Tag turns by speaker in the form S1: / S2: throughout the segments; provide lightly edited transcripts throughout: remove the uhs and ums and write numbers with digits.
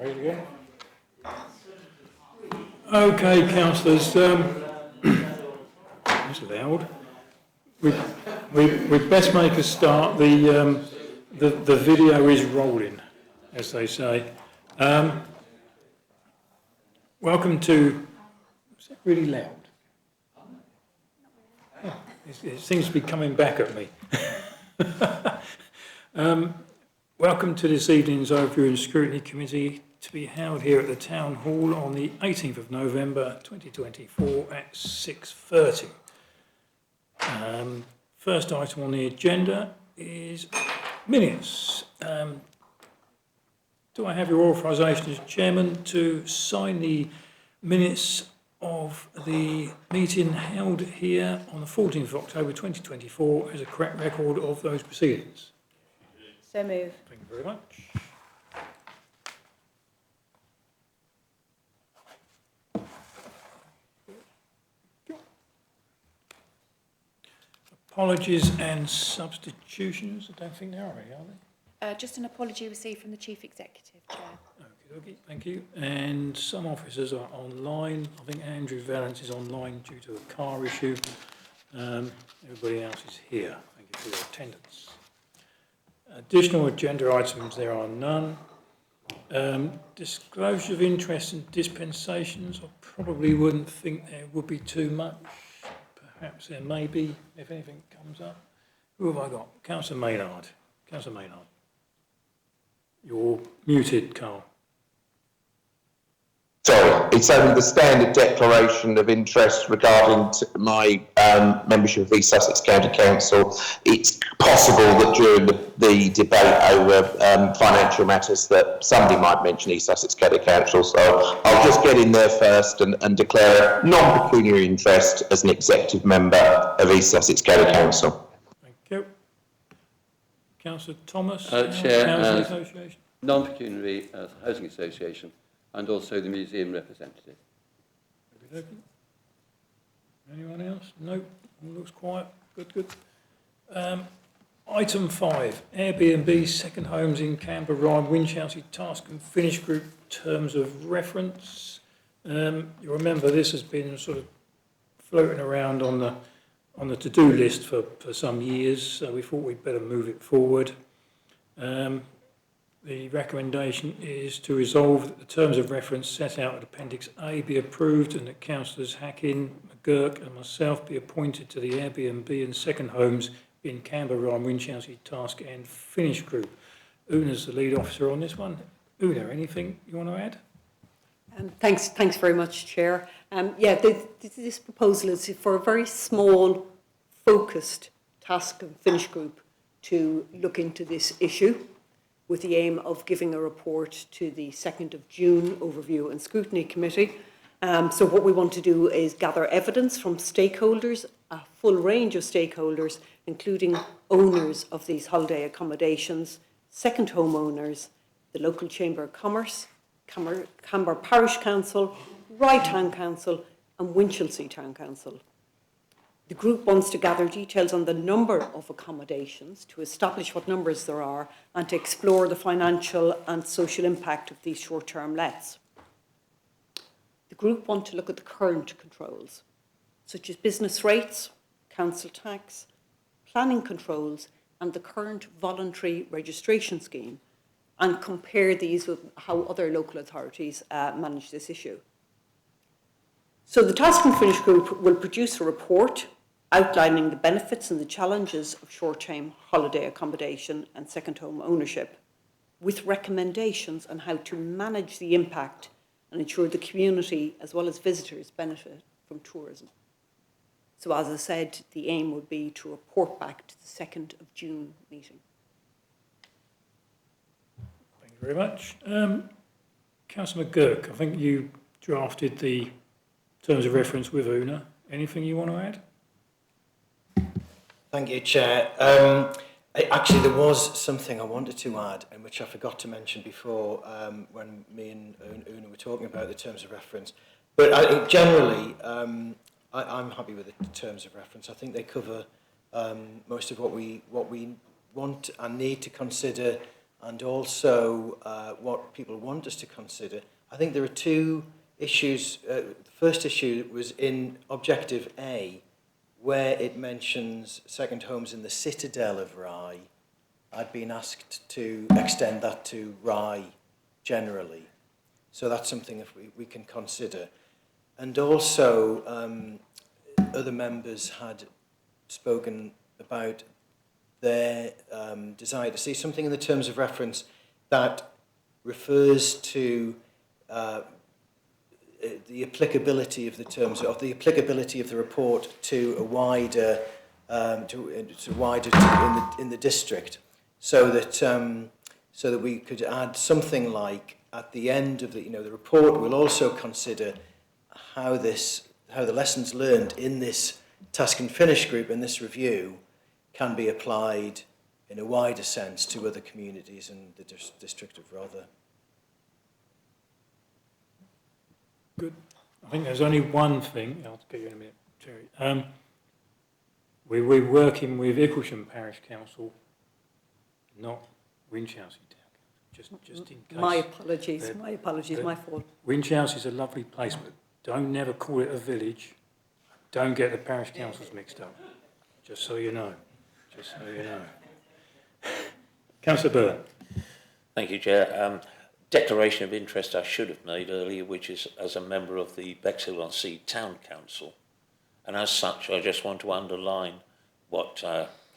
S1: Ready to go? Okay, councillors, that's loud. We'd best make a start. The video is rolling, as they say. Welcome to. Is that really loud? Oh, it seems to be coming back at me. Welcome to this evening's Overview and Scrutiny Committee to be held here at the Town Hall on the 18th of November 2024 at 6:30. First item on the agenda is minutes. Do I have your authorisation as Chairman to sign the minutes of the meeting held here on the 14th of October 2024 as a correct record of those proceedings?
S2: So move.
S1: Thank you very much. Apologies and substitutions. I don't think there are any, are there?
S2: Just an apology received from the Chief Executive, Chair.
S1: Okay, thank you. And some officers are online. I think Andrew Valence is online due to a car issue. Everybody else is here. Thank you for your attendance. Additional agenda items, there are none. Disclosure of interest and dispensations, I probably wouldn't think there would be too much. Perhaps there may be, if anything comes up. Who have I got? Councillor Maynard. Councillor Maynard. You're muted, Carl.
S3: Sorry, it's only the standard declaration of interest regarding my membership of the East Sussex County Council. It's possible that during the debate over financial matters that somebody might mention East Sussex County Council, so I'll just get in there first and declare non-pecuniary interest as an executive member of East Sussex County Council.
S1: Thank you. Councillor Thomas,
S4: Chair,
S1: Housing Association.
S4: Non-pecuniary Housing Association, and also the museum representative.
S1: Anyone else? No, all looks quiet. Good. Item 5, Airbnb second homes in Canberra, Ryan, Winchelsea, Task and Finish Group terms of reference. You remember this has been sort of floating around on the to-do list for some years, so we thought we'd better move it forward. The recommendation is to resolve that the terms of reference set out at Appendix A be approved and that Councillors Hackin, McGurk and myself be appointed to the Airbnb and second homes in Canberra, Ryan, Winchelsea, Task and Finish Group. Una's the lead officer on this one. Una, anything you want to add?
S5: Thanks very much, Chair. This proposal is for a very small, focused Task and Finish Group to look into this issue, with the aim of giving a report to the 2nd of June Overview and Scrutiny Committee. So what we want to do is gather evidence from stakeholders, a full range of stakeholders, including owners of these holiday accommodations, second home owners, the local Chamber of Commerce, Canberra Parish Council, Rye Town Council and Winchelsea Town Council. The group wants to gather details on the number of accommodations, to establish what numbers there are, and to explore the financial and social impact of these short-term lets. The group want to look at the current controls, such as business rates, council tax, planning controls, and the current voluntary registration scheme, and compare these with how other local authorities manage this issue. So the Task and Finish Group will produce a report outlining the benefits and the challenges of short-term holiday accommodation and second home ownership, with recommendations on how to manage the impact and ensure the community as well as visitors benefit from tourism. So as I said, the aim would be to report back to the 2nd of June meeting.
S1: Thank you very much. Councillor McGurk, I think you drafted the terms of reference with Una. Anything you want to add?
S6: Thank you, Chair. Actually, there was something I wanted to add, and which I forgot to mention before when me and Una were talking about the terms of reference. But generally, I'm happy with the terms of reference. I think they cover most of what we want and need to consider and also what people want us to consider. I think there are two issues. The first issue was in Objective A, where it mentions second homes in the citadel of Rye. I'd been asked to extend that to Rye generally. So that's something if we can consider. And also, other members had spoken about their desire to see something in the terms of reference that refers to the applicability of the terms of the applicability of the report to a wider in the district, so that we could add something like at the end of the the report will also consider how the lessons learned in this task and finish group in this review can be applied in a wider sense to other communities in the district of Rother.
S1: Good. I think there's only one thing, I'll get you in a minute, Terry. We're working with Icklesham Parish Council, not Winchelsea Town Council, just in case.
S5: My apologies, my fault.
S1: Winchelsea is a lovely place, but don't never call it a village. Don't get the parish councils mixed up, just so you know. Just so you know. Councillor Byrne.
S7: Thank you, Chair. Declaration of interest I should have made earlier, which is as a member of the Bexhill-on-Sea Town Council. And as such, I just want to underline what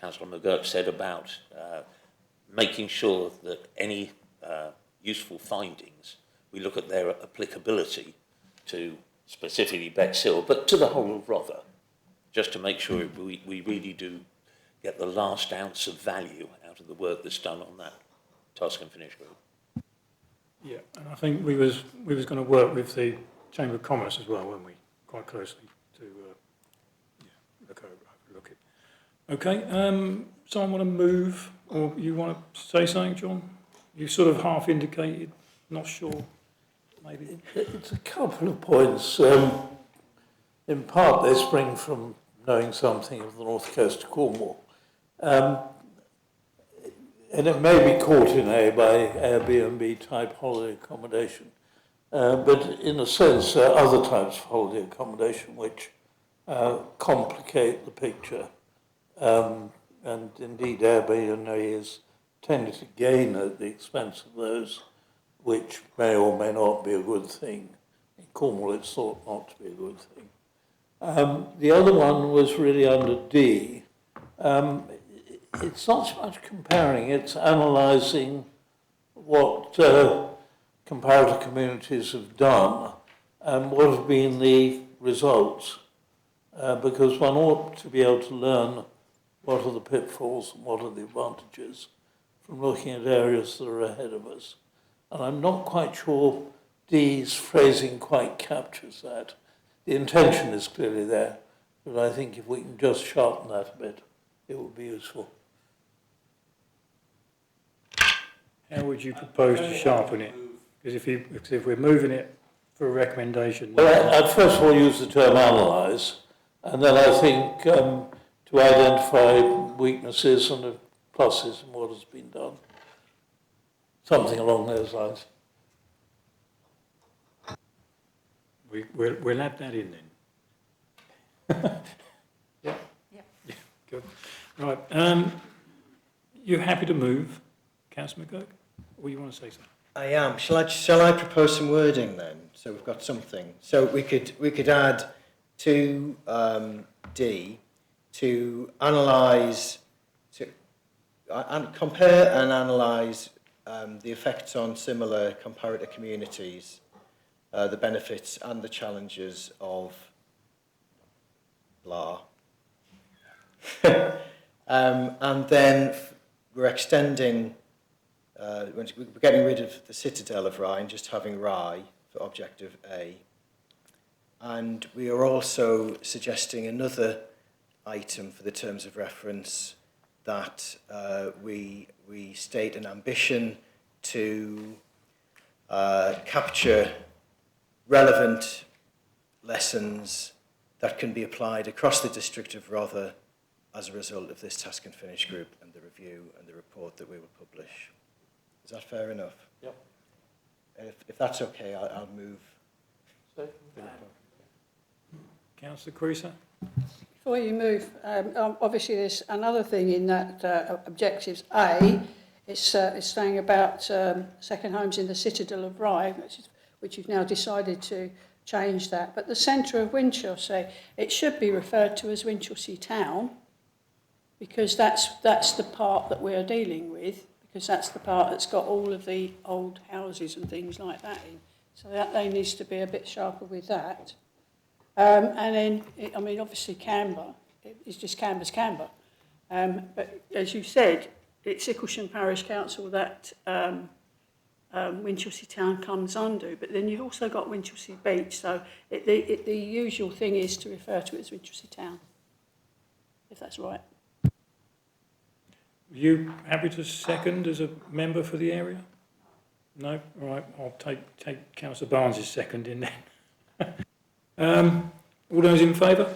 S7: Councillor McGurk said about making sure that any useful findings, we look at their applicability to specifically Bexhill, but to the whole of Rother, just to make sure we really do get the last ounce of value out of the work that's done on that task and finish group.
S1: Yeah, and I think we was going to work with the Chamber of Commerce as well, weren't we? Quite closely to look it. Okay, someone want to move, or you want to say something, John? You sort of half indicated, not sure, maybe.
S8: It's a couple of points. In part, they spring from knowing something of the north coast of Cornwall. And it may be caught in by Airbnb type holiday accommodation. But in a sense, there are other types of holiday accommodation which complicate the picture. And indeed, Airbnb has tended to gain at the expense of those, which may or may not be a good thing. In Cornwall, it's thought not to be a good thing. The other one was really under D. It's not so much comparing, it's analysing what comparative communities have done and what have been the results. Because one ought to be able to learn what are the pitfalls and what are the advantages from looking at areas that are ahead of us. And I'm not quite sure D's phrasing quite captures that. The intention is clearly there, but I think if we can just sharpen that a bit, it would be useful.
S1: How would you propose to sharpen it? Because if we're moving it for a recommendation...
S8: Well, I'd first of all use the term analyse, and then I think to identify weaknesses and the pluses in what has been done. Something along those lines.
S1: We'll add that in then. Yeah? Yeah, good. Right, you happy to move, Councillor McGurk? Or you want to say something?
S6: I am. Shall I propose some wording then? So we've got something. So we could add to D to analyse, and compare and analyse the effects on similar comparator communities, the benefits and the challenges of blah. And then we're extending, we're getting rid of the citadel of Rye and just having Rye for Objective A. And we are also suggesting another item for the terms of reference that we state an ambition to capture relevant lessons that can be applied across the district of Rother as a result of this task and finish group and the review and the report that we will publish. Is that fair enough?
S8: Yep.
S6: If that's okay, I'll move.
S1: Councillor Creaser?
S9: Before you move, obviously there's another thing in that objectives A. It's saying about second homes in the citadel of Rye, which you've now decided to change that. But the centre of Winchelsea, it should be referred to as Winchelsea Town, because that's the part that we're dealing with, because that's the part that's got all of the old houses and things like that in. So that they needs to be a bit sharper with that. And then, I mean, obviously Canberra, it's just Canberra's Canberra. But as you said, it's Icklesham Parish Council that Winchelsea Town comes under, but then you've also got Winchelsea Beach, so the usual thing is to refer to it as Winchelsea Town, if that's right.
S1: Are you happy to second as a member for the area? No? All right, I'll take Councillor Barnes' second in then. All those in favour?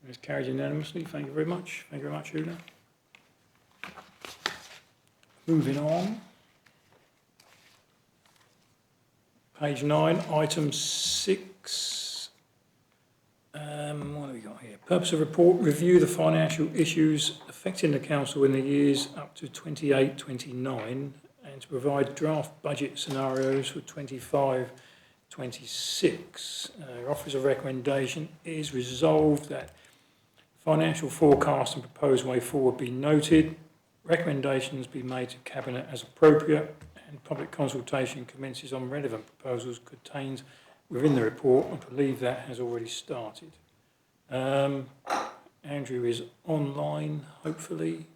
S1: It's carried unanimously. Thank you very much. Thank you very much, Una. Moving on. Page 9, item 6. What have we got here? Purpose of report, review the financial issues affecting the council in the years up to 28-29 and to provide draft budget scenarios for 25-26. Office of recommendation is resolved that financial forecast and proposed way forward be noted, recommendations be made to Cabinet as appropriate, and public consultation commences on relevant proposals contained within the report. I believe that has already started. Andrew is online, hopefully.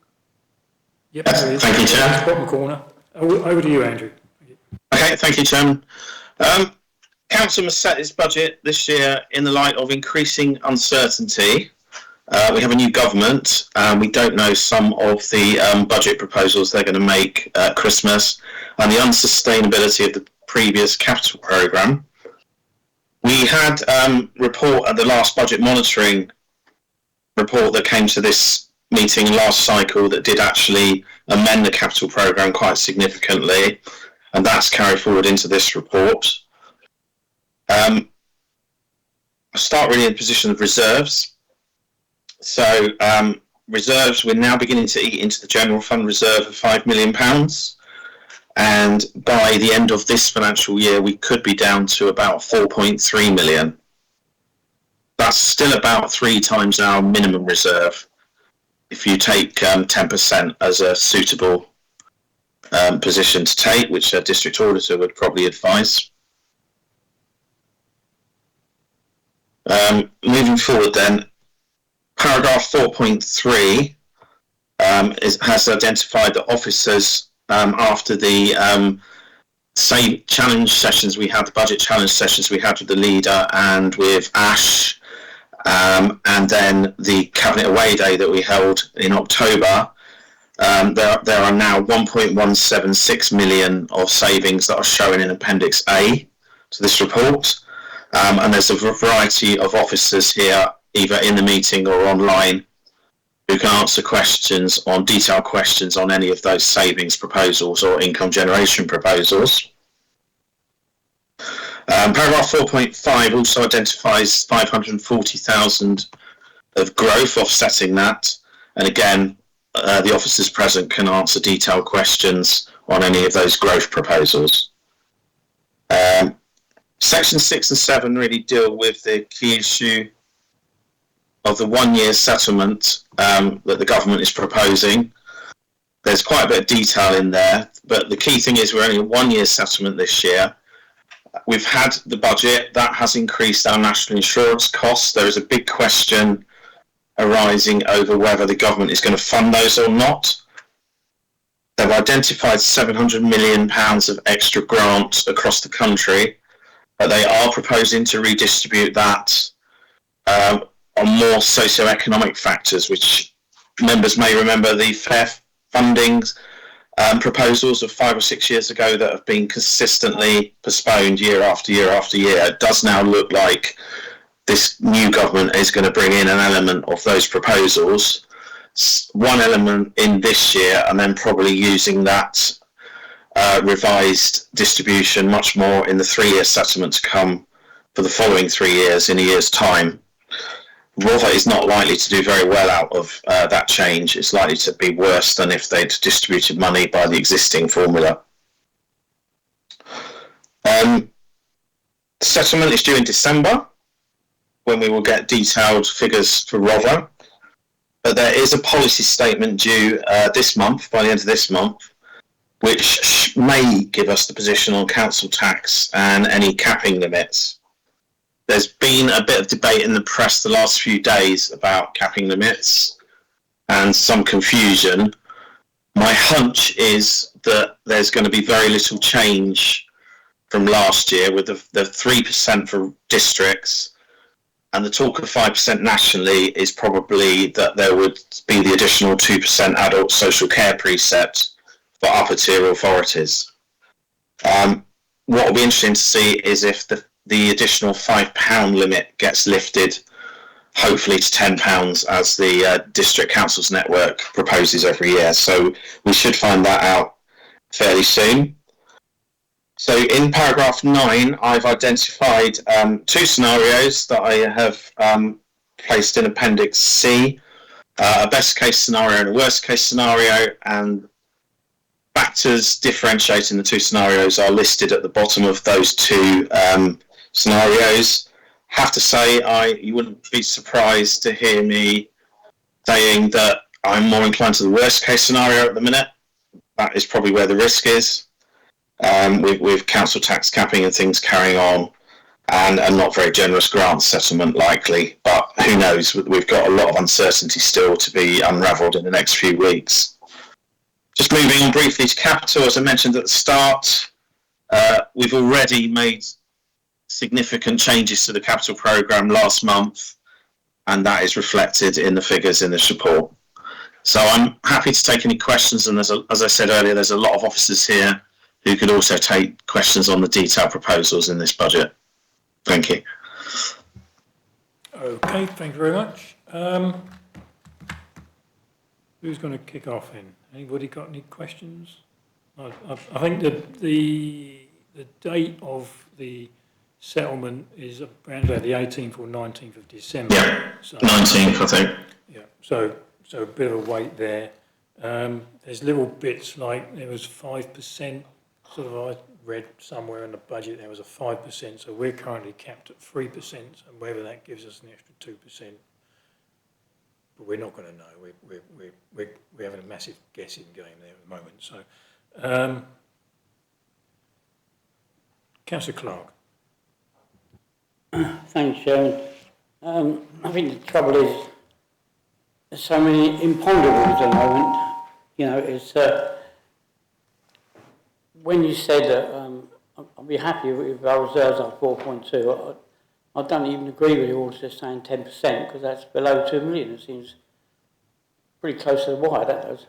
S1: Yep, there he is.
S10: Thank you, Chair.
S1: Bottom corner. Over to you, Andrew.
S10: Okay, thank you, Chairman. Council must set its budget this year in the light of increasing uncertainty. We have a new government. We don't know some of the budget proposals they're going to make at Christmas and the unsustainability of the previous capital programme. We had report at the last budget monitoring report that came to this meeting last cycle that did actually amend the capital programme quite significantly, and that's carried forward into this report. I'll start really in the position of reserves. So reserves, we're now beginning to eat into the general fund reserve of £5 million. And by the end of this financial year, we could be down to about 4.3 million. That's still about 3 times our minimum reserve, if you take 10% as a suitable position to take, which a district auditor would probably advise. Moving forward then, paragraph 4.3 has identified that officers, after the challenge sessions we had, the budget challenge sessions we had with the leader and with Ash, and then the Cabinet Away Day that we held in October, there are now 1.176 million of savings that are shown in Appendix A to this report. And there's a variety of officers here, either in the meeting or online, who can answer questions on detailed questions on any of those savings proposals or income generation proposals. Paragraph 4.5 also identifies 540,000 of growth offsetting that, and again the officers present can answer detailed questions on any of those growth proposals. Section 6 and 7 really deal with the key issue of the 1-year settlement that the government is proposing. There's quite a bit of detail in there, but the key thing is we're only a 1-year settlement this year. We've had the budget, that has increased our national insurance costs. There is a big question arising over whether the government is going to fund those or not. They've identified £700 million of extra grants across the country, but they are proposing to redistribute that on more socio-economic factors, which members may remember the fair funding proposals of 5 or 6 years ago that have been consistently postponed year after year after year. It does now look like this new government is going to bring in an element of those proposals one element in this year and then probably using that revised distribution much more in the 3-year settlement to come for the following 3 years in a year's time. Rother is not likely to do very well out of that change. It's likely to be worse than if they'd distributed money by the existing formula. Settlement is due in December, when we will get detailed figures for Rother. But there is a policy statement due this month, by the end of this month, which may give us the position on council tax and any capping limits. There's been a bit of debate in the press the last few days about capping limits and some confusion. My hunch is that there's going to be very little change from last year with the 3% for districts, and the talk of 5% nationally is probably that there would be the additional 2% adult social care precept for upper tier authorities. What will be interesting to see is if the additional £5 limit gets lifted, hopefully to £10 as the district councils network proposes every year. So we should find that out fairly soon. So in paragraph 9, I've identified 2 scenarios that I have placed in Appendix C, a best case scenario and a worst case scenario, and factors differentiating the 2 scenarios are listed at the bottom of those 2 scenarios. Have to say, you wouldn't be surprised to hear me saying that I'm more inclined to the worst case scenario at the minute. That is probably where the risk is. With council tax capping and things carrying on, and a not very generous grant settlement likely, but who knows, we've got a lot of uncertainty still to be unravelled in the next few weeks. Just moving on briefly to capital, as I mentioned at the start, we've already made significant changes to the capital programme last month, and that is reflected in the figures in this report. So I'm happy to take any questions, and as I said earlier, there's a lot of officers here who could also take questions on the detailed proposals in this budget. Thank you.
S1: Okay, thank you very much. Who's going to kick off in? Anybody got any questions? I think that the date of the settlement is around about the 18th or 19th of December.
S10: Yeah,
S1: so,
S10: 19th, I think.
S1: Yeah, so a bit of a wait there. There's little bits like there was 5%, sort of I read somewhere in the budget there was a 5%, so we're currently capped at 3%, and whether that gives us an extra 2%, but we're not going to know. We're having a massive guessing game there at the moment. So, Councillor Clark.
S11: Thanks, Chairman. I think the trouble is there's so many imponderables at the moment. You know, it's when you said that I'll be happy if our reserves are 4.2. I don't even agree with you all just saying 10% because that's below 2 million. It seems pretty close to the wire, that does.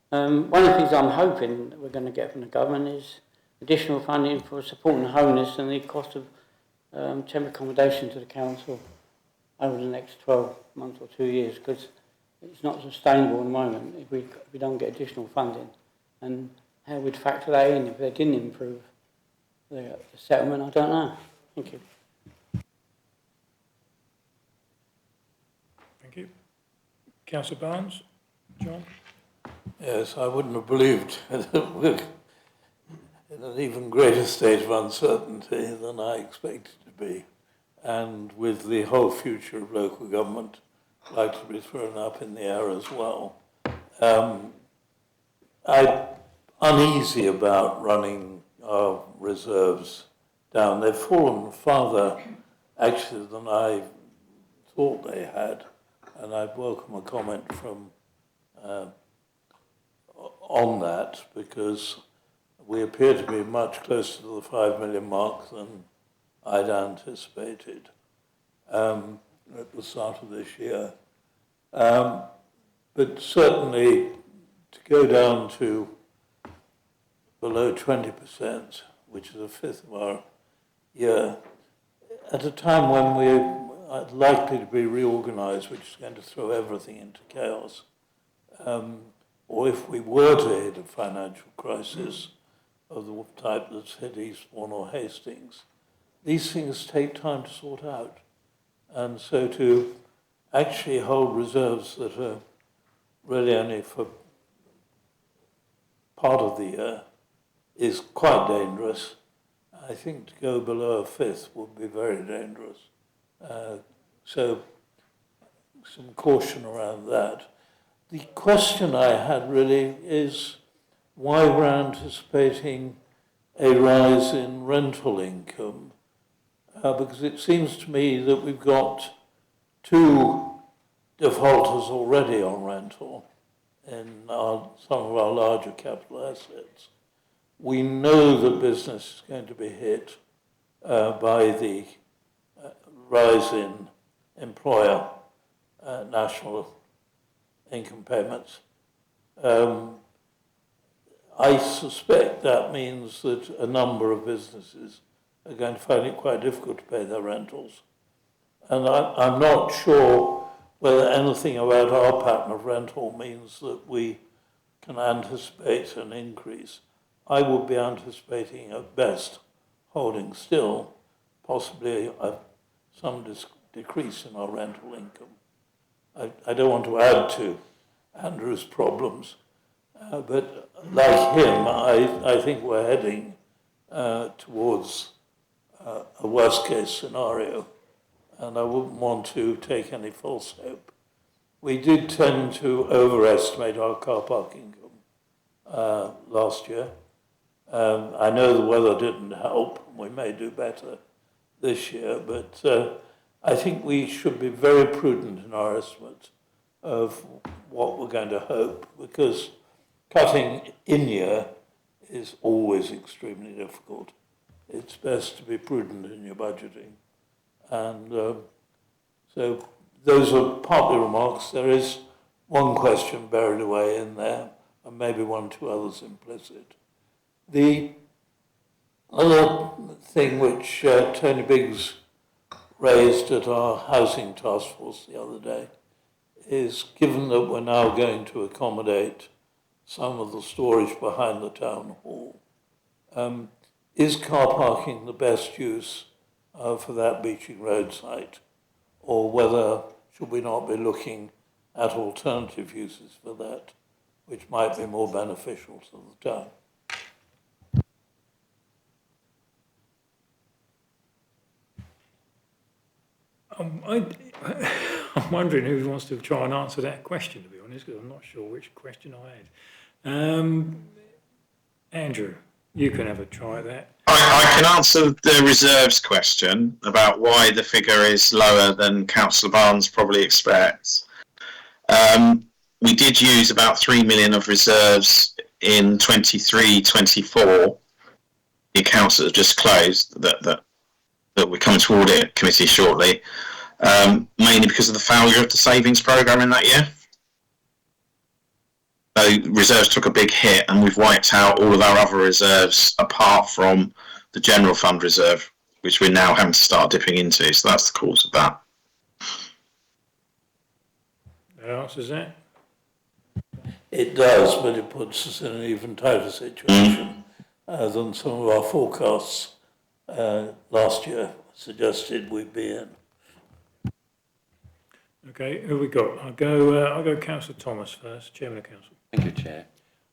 S11: One of the things I'm hoping that we're going to get from the government is additional funding for supporting the homeless and the cost of temporary accommodation to the council over the next 12 months or 2 years, because it's not sustainable at the moment if we don't get additional funding. And how we'd factor that in if they didn't improve the settlement, I don't know. Thank you.
S1: Thank you. Councillor Barnes. John?
S8: Yes, I wouldn't have believed that we're in an even greater state of uncertainty than I expected to be, and with the whole future of local government likely to be thrown up in the air as well. I'm uneasy about running our reserves down. They've fallen farther, actually, than I thought they had, and I'd welcome a comment from on that, because we appear to be much closer to the 5 million mark than I'd anticipated at the start of this year. But certainly to go down to below 20%, which is a fifth of our year, at a time when we're likely to be reorganised, which is going to throw everything into chaos, or if we were to hit a financial crisis of the type that's hit Eastbourne or Hastings, these things take time to sort out. And so to actually hold reserves that are really only for part of the year is quite dangerous. I think to go below a fifth would be very dangerous. So some caution around that. The question I had really is why we're anticipating a rise in rental income, because it seems to me that we've got 2 defaulters already on rental in some of our larger capital assets. We know that business is going to be hit by the rise in employer national income payments. I suspect that means that a number of businesses are going to find it quite difficult to pay their rentals. And I'm not sure whether anything about our pattern of rental means that we can anticipate an increase. I would be anticipating at best holding still, possibly some decrease in our rental income. I don't want to add to Andrew's problems, but like him, I think we're heading towards a worst case scenario, and I wouldn't want to take any false hope. We did tend to overestimate our car park income last year. I know the weather didn't help. We may do better this year, but I think we should be very prudent in our estimates of what we're going to hope, because cutting in year is always extremely difficult. It's best to be prudent in your budgeting. And so those are partly remarks. There is one question buried away in there, and maybe 1 or 2 others implicit. The other thing which Tony Biggs raised at our housing task force the other day is, given that we're now going to accommodate some of the storage behind the town hall, is car parking the best use for that Beeching Road site, or whether should we not be looking at alternative uses for that, which might be more beneficial to the town?
S1: I'm wondering who wants to try and answer that question, to be honest, because I'm not sure which question I had. Andrew, you can have a try at that.
S10: I can answer the reserves question about why the figure is lower than Councillor Barnes probably expects. We did use about 3 million of reserves in 23-24. The accounts that have just closed, that we're coming to audit committee shortly, mainly because of the failure of the savings programme in that year. So reserves took a big hit, and we've wiped out all of our other reserves apart from the general fund reserve, which we're now having to start dipping into. So that's the cause of that.
S1: That answers that.
S8: It does, but it puts us in an even tighter situation than some of our forecasts last year suggested we'd be in.
S1: Okay, who we got? I'll go Councillor Thomas first, Chairman of Council.
S4: Thank you, Chair.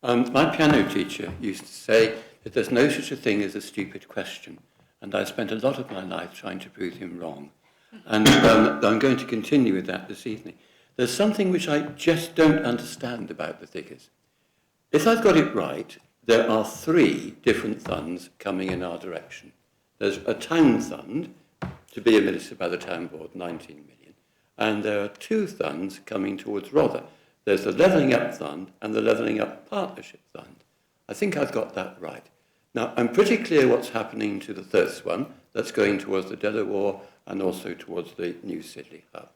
S4: My piano teacher used to say that there's no such a thing as a stupid question, and I spent a lot of my life trying to prove him wrong. And I'm going to continue with that this evening. There's something which I just don't understand about the figures. If I've got it right, there are 3 different funds coming in our direction. There's a town fund to be administered by the town board, 19 million, and there are 2 funds coming towards Rother. There's the Levelling Up Fund and the Levelling Up Partnership Fund. I think I've got that right. Now, I'm pretty clear what's happening to the first one. That's going towards the Delaware and also towards the New Sidley Hub.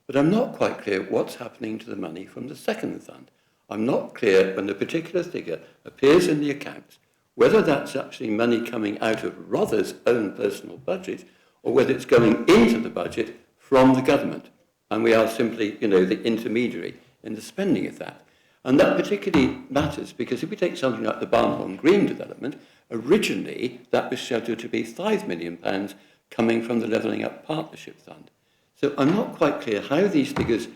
S4: But I'm not quite clear what's happening to the money from the second fund. I'm not clear when the particular figure appears in the accounts, whether that's actually money coming out of Rother's own personal budget or whether it's going into the budget from the government. And we are simply, the intermediary in the spending of that. And that particularly matters because if we take something like the Barnholm Green development, originally that was scheduled to be £5 million coming from the Levelling Up Partnership Fund. So I'm not quite clear how these figures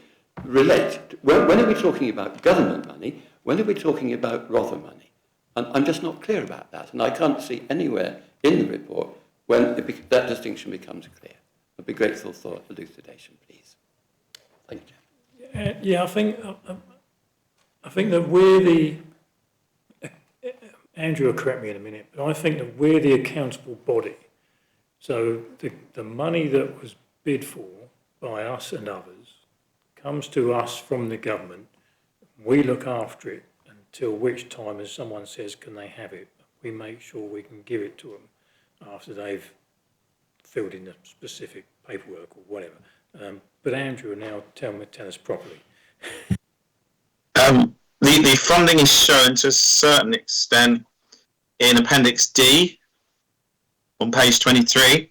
S4: relate. When are we talking about government money? When are we talking about Rother money? And I'm just not clear about that. And I can't see anywhere in the report when that distinction becomes clear. I'd be grateful for elucidation, please. Thank you.
S1: Yeah, I think that we're Andrew will correct me in a minute, but I think that we're the accountable body. So the money that was bid for by us and others comes to us from the government. We look after it until which time, as someone says, can they have it? We make sure we can give it to them after they've filled in the specific paperwork or whatever. But Andrew will now tell us properly.
S10: The funding is shown to a certain extent in Appendix D on page 23.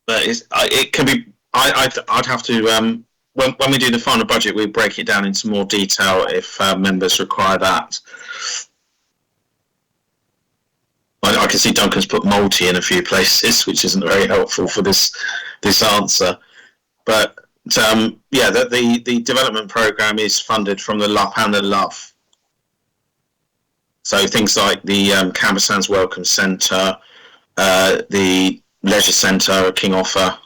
S10: But it can be. I'd have to when we do the final budget, we break it down into more detail if members require that. I can see Duncan's put multi in a few places, which isn't very helpful for this answer. But yeah, the development programme is funded from the LUP and the LUF. So things like the Cambersands Welcome Centre, the Leisure Centre, King Offer,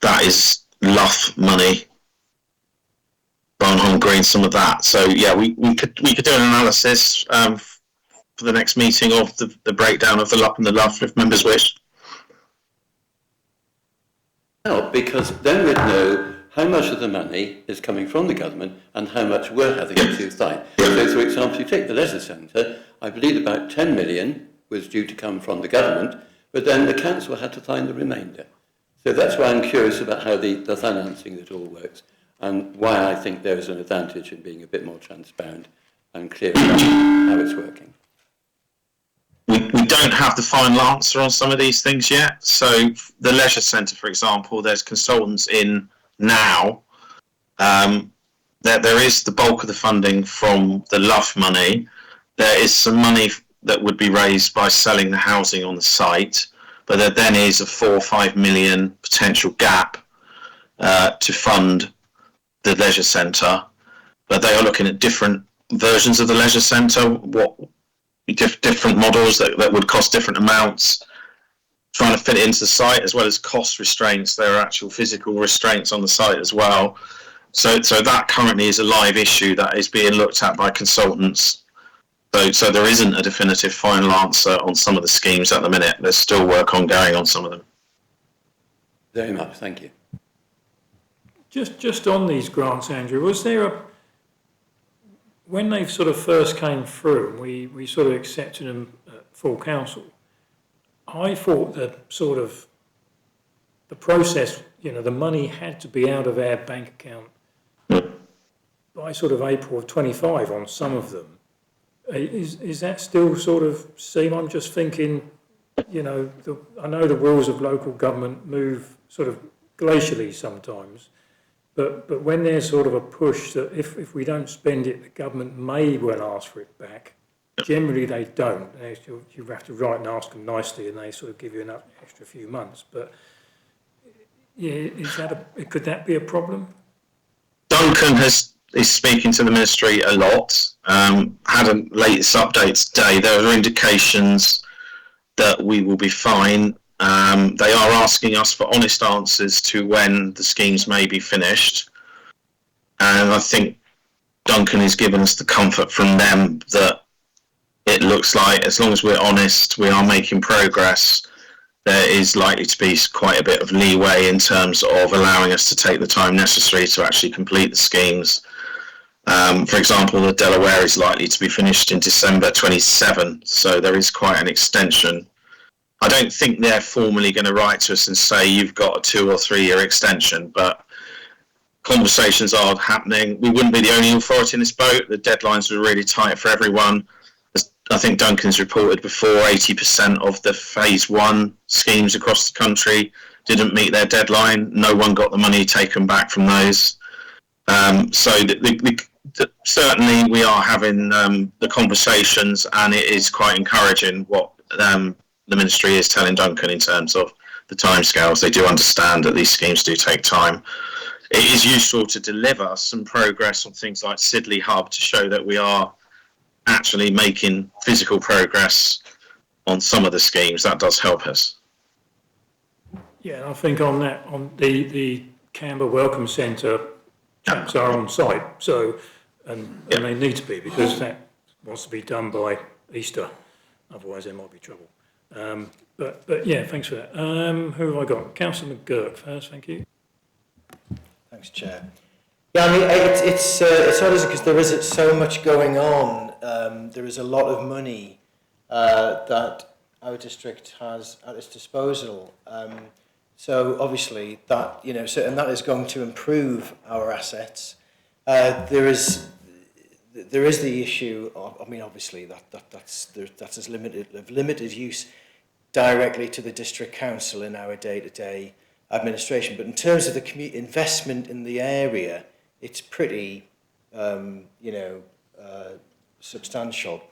S10: that is LUF money. Barnholm Green, some of that. So yeah, we could do an analysis for the next meeting of the breakdown of the LUP and the LUF if members wish.
S4: No, because then we'd know how much of the money is coming from the government and how much we're having to find. So, for example, you take the Leisure Centre, I believe about 10 million was due to come from the government, but then the council had to find the remainder. So that's why I'm curious about how the financing of it all works and why I think there is an advantage in being a bit more transparent and clear about how it's working.
S10: We don't have the final answer on some of these things yet. So the Leisure Centre, for example, there's consultants in now. There is the bulk of the funding from the LUF money. There is some money that would be raised by selling the housing on the site, but there then is a 4 or 5 million potential gap to fund the Leisure Centre. But they are looking at different versions of the Leisure Centre, different models that would cost different amounts, trying to fit it into the site, as well as cost restraints. There are actual physical restraints on the site as well. So that currently is a live issue that is being looked at by consultants. So there isn't a definitive final answer on some of the schemes at the minute. There's still work ongoing on some of them.
S4: Very much, thank you.
S1: Just on these grants, Andrew, was there when they sort of first came through and we sort of accepted them at full council, I thought that sort of the process, the money had to be out of our bank account by sort of April of 25 on some of them. Is that still sort of seen? I'm just thinking, I know the wheels of local government move sort of glacially sometimes, but when there's sort of a push that if we don't spend it, the government may well ask for it back. Generally, they don't. You have to write and ask them nicely, and they sort of give you an extra few months. But yeah, could that be a problem?
S10: Duncan is speaking to the ministry a lot. Had a latest update today. There are indications that we will be fine. They are asking us for honest answers to when the schemes may be finished. And I think Duncan has given us the comfort from them that it looks like, as long as we're honest, we are making progress. There is likely to be quite a bit of leeway in terms of allowing us to take the time necessary to actually complete the schemes. For example, the Delaware is likely to be finished in December 27, so there is quite an extension. I don't think they're formally going to write to us and say you've got a 2 or 3 year extension, but conversations are happening. We wouldn't be the only authority in this boat. The deadlines are really tight for everyone. As I think Duncan's reported before, 80% of the phase 1 schemes across the country didn't meet their deadline. No one got the money taken back from those. So certainly we are having the conversations, and it is quite encouraging what the ministry is telling Duncan in terms of the timescales. They do understand that these schemes do take time. It is useful to deliver some progress on things like Sidley Hub to show that we are actually making physical progress on some of the schemes. That does help us.
S1: Yeah, and I think on that, on the Canberra Welcome Centre, chaps are on site, so, and they need to be, because that wants to be done by Easter, otherwise there might be trouble. But yeah, thanks for that. Who have I got? Councillor McGurk first, thank you.
S6: Thanks, Chair. Yeah, I mean, it's odd, isn't it, because there is so much going on. There is a lot of money that our district has at its disposal. So obviously that, you know, and that is going to improve our assets. There is the issue of, I mean, obviously that's as limited use directly to the district council in our day-to-day administration. But in terms of the investment in the area, it's pretty, substantial.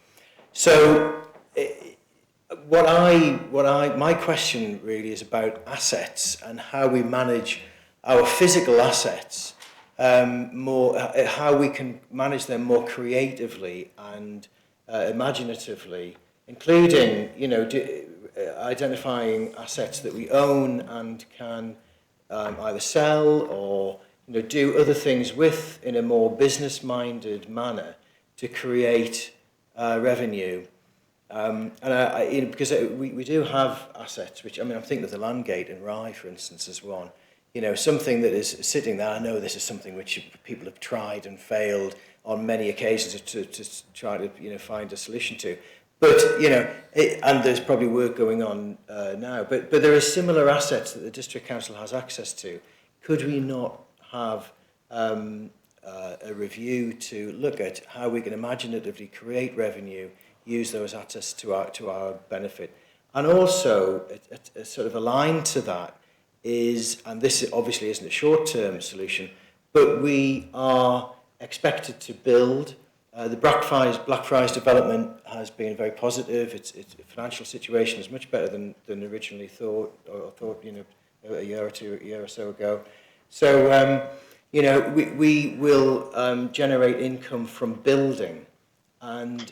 S6: So my question really is about assets and how we manage our physical assets, how we can manage them more creatively and imaginatively, including, identifying assets that we own and can either sell or do other things with in a more business-minded manner to create revenue. Because we do have assets, which, I mean, I'm thinking of the Landgate in Rye, for instance, as one. Something that is sitting there. I know this is something which people have tried and failed on many occasions to try to, find a solution to. But, and there's probably work going on now. But there are similar assets that the District Council has access to. Could we not have a review to look at how we can imaginatively create revenue, use those assets to our benefit? And also, a sort of aligned to that is, and this obviously isn't a short-term solution, but we are expected to build. The Blackfriars development has been very positive. Its financial situation is much better than originally thought, a year or so ago. So, we will generate income from building. And,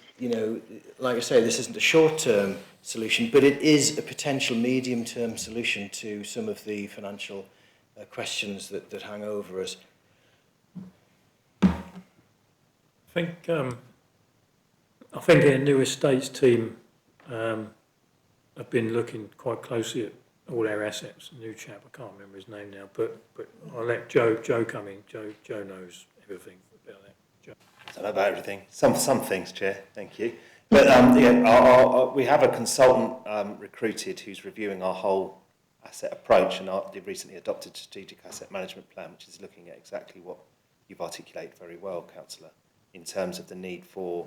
S6: like I say, this isn't a short-term solution, but it is a potential medium-term solution to some of the financial questions that hang over us.
S1: I think our new estates team have been looking quite closely at all our assets. A new chap, I can't remember his name now, but I'll let Joe come in. Joe knows everything about that. Joe.
S12: I don't know about everything. Some things, Chair. Thank you. But we have a consultant recruited who's reviewing our whole asset approach and the recently adopted strategic asset management plan, which is looking at exactly what you've articulated very well, Councillor, in terms of the need for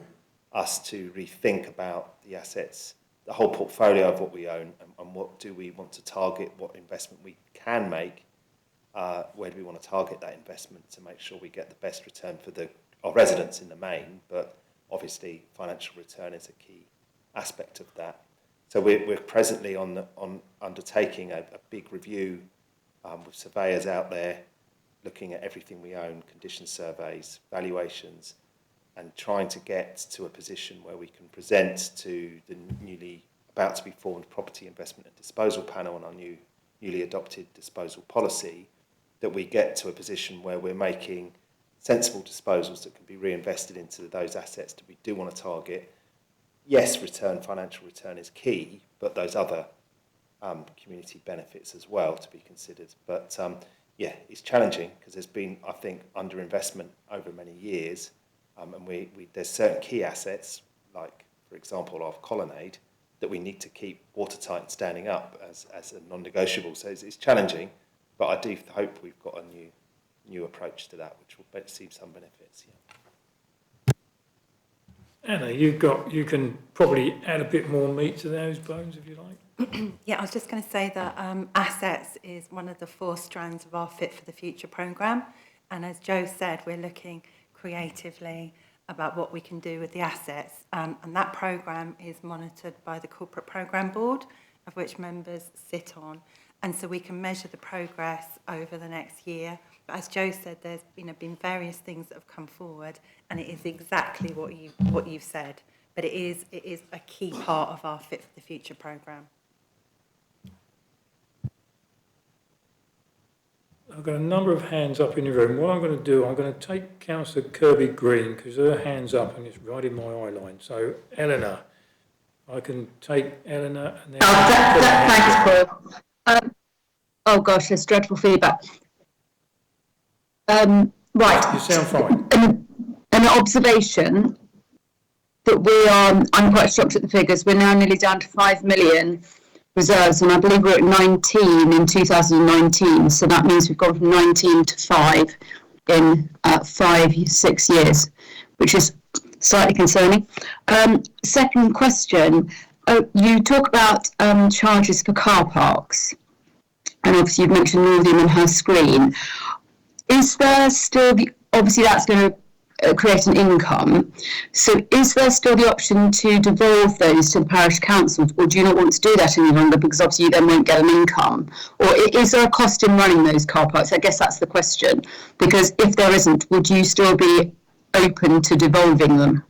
S12: us to rethink about the assets, the whole portfolio of what we own, and what do we want to target, what investment we can make, where do we want to target that investment to make sure we get the best return for our residents in the main, but obviously financial return is a key aspect of that. So we're presently undertaking a big review with surveyors out there looking at everything we own, condition surveys, valuations, and trying to get to a position where we can present to the newly about to be formed Property Investment and Disposal Panel on our newly adopted disposal policy, that we get to a position where we're making sensible disposals that can be reinvested into those assets that we do want to target. Yes, financial return is key, but those other community benefits as well to be considered. But it's challenging because there's been, I think, underinvestment over many years. And there's certain key assets, like, for example, our colonnade, that we need to keep watertight and standing up as a non-negotiable. So it's challenging, but I do hope we've got a new approach to that, which will see some benefits. Yeah.
S1: Anna, you can probably add a bit more meat to those bones if you like.
S13: Yeah, I was just going to say that assets is one of the 4 strands of our Fit for the Future programme. And as Joe said, we're looking creatively about what we can do with the assets. And that programme is monitored by the Corporate Programme Board, of which members sit on. And so we can measure the progress over the next year. But as Joe said, there's been various things that have come forward, and it is exactly what you've said. But it is a key part of our Fit for the Future programme.
S1: I've got a number of hands up in the room. What I'm going to do, I'm going to take Councillor Kirby Green, because her hand's up and it's right in my eye line. So, Eleanor, I can take Eleanor and then...
S14: Thanks, Paul. Oh gosh, there's dreadful feedback. Right.
S1: You sound fine.
S14: An observation that I'm quite shocked at the figures. We're now nearly down to 5 million reserves, and I believe we're at 19 in 2019. So that means we've gone from 19 to 5 in 5-6 years, which is slightly concerning. Second question, you talk about charges for car parks, and obviously you've mentioned Northam and Hurst Green. Is there still obviously that's going to create an income. So is there still the option to devolve those to the parish councils, or do you not want to do that any longer because obviously you then won't get an income? Or is there a cost in running those car parks? I guess that's the question. Because if there isn't, would you still be open to devolving them,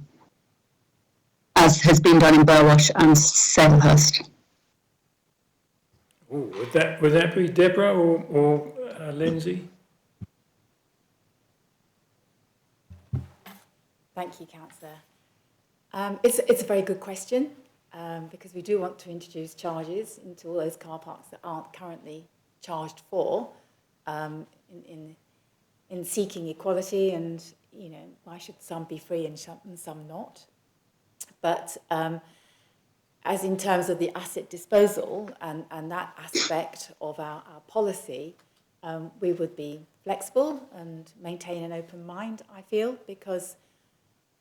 S14: as has been done in Burwash and Salehurst?
S1: Ooh, would that be Deborah or Lindsay?
S2: Thank you, Councillor. It's a very good question because we do want to introduce charges into all those car parks that aren't currently charged for in seeking equality, and why should some be free and some not? But as in terms of the asset disposal and that aspect of our policy, we would be flexible and maintain an open mind, I feel, because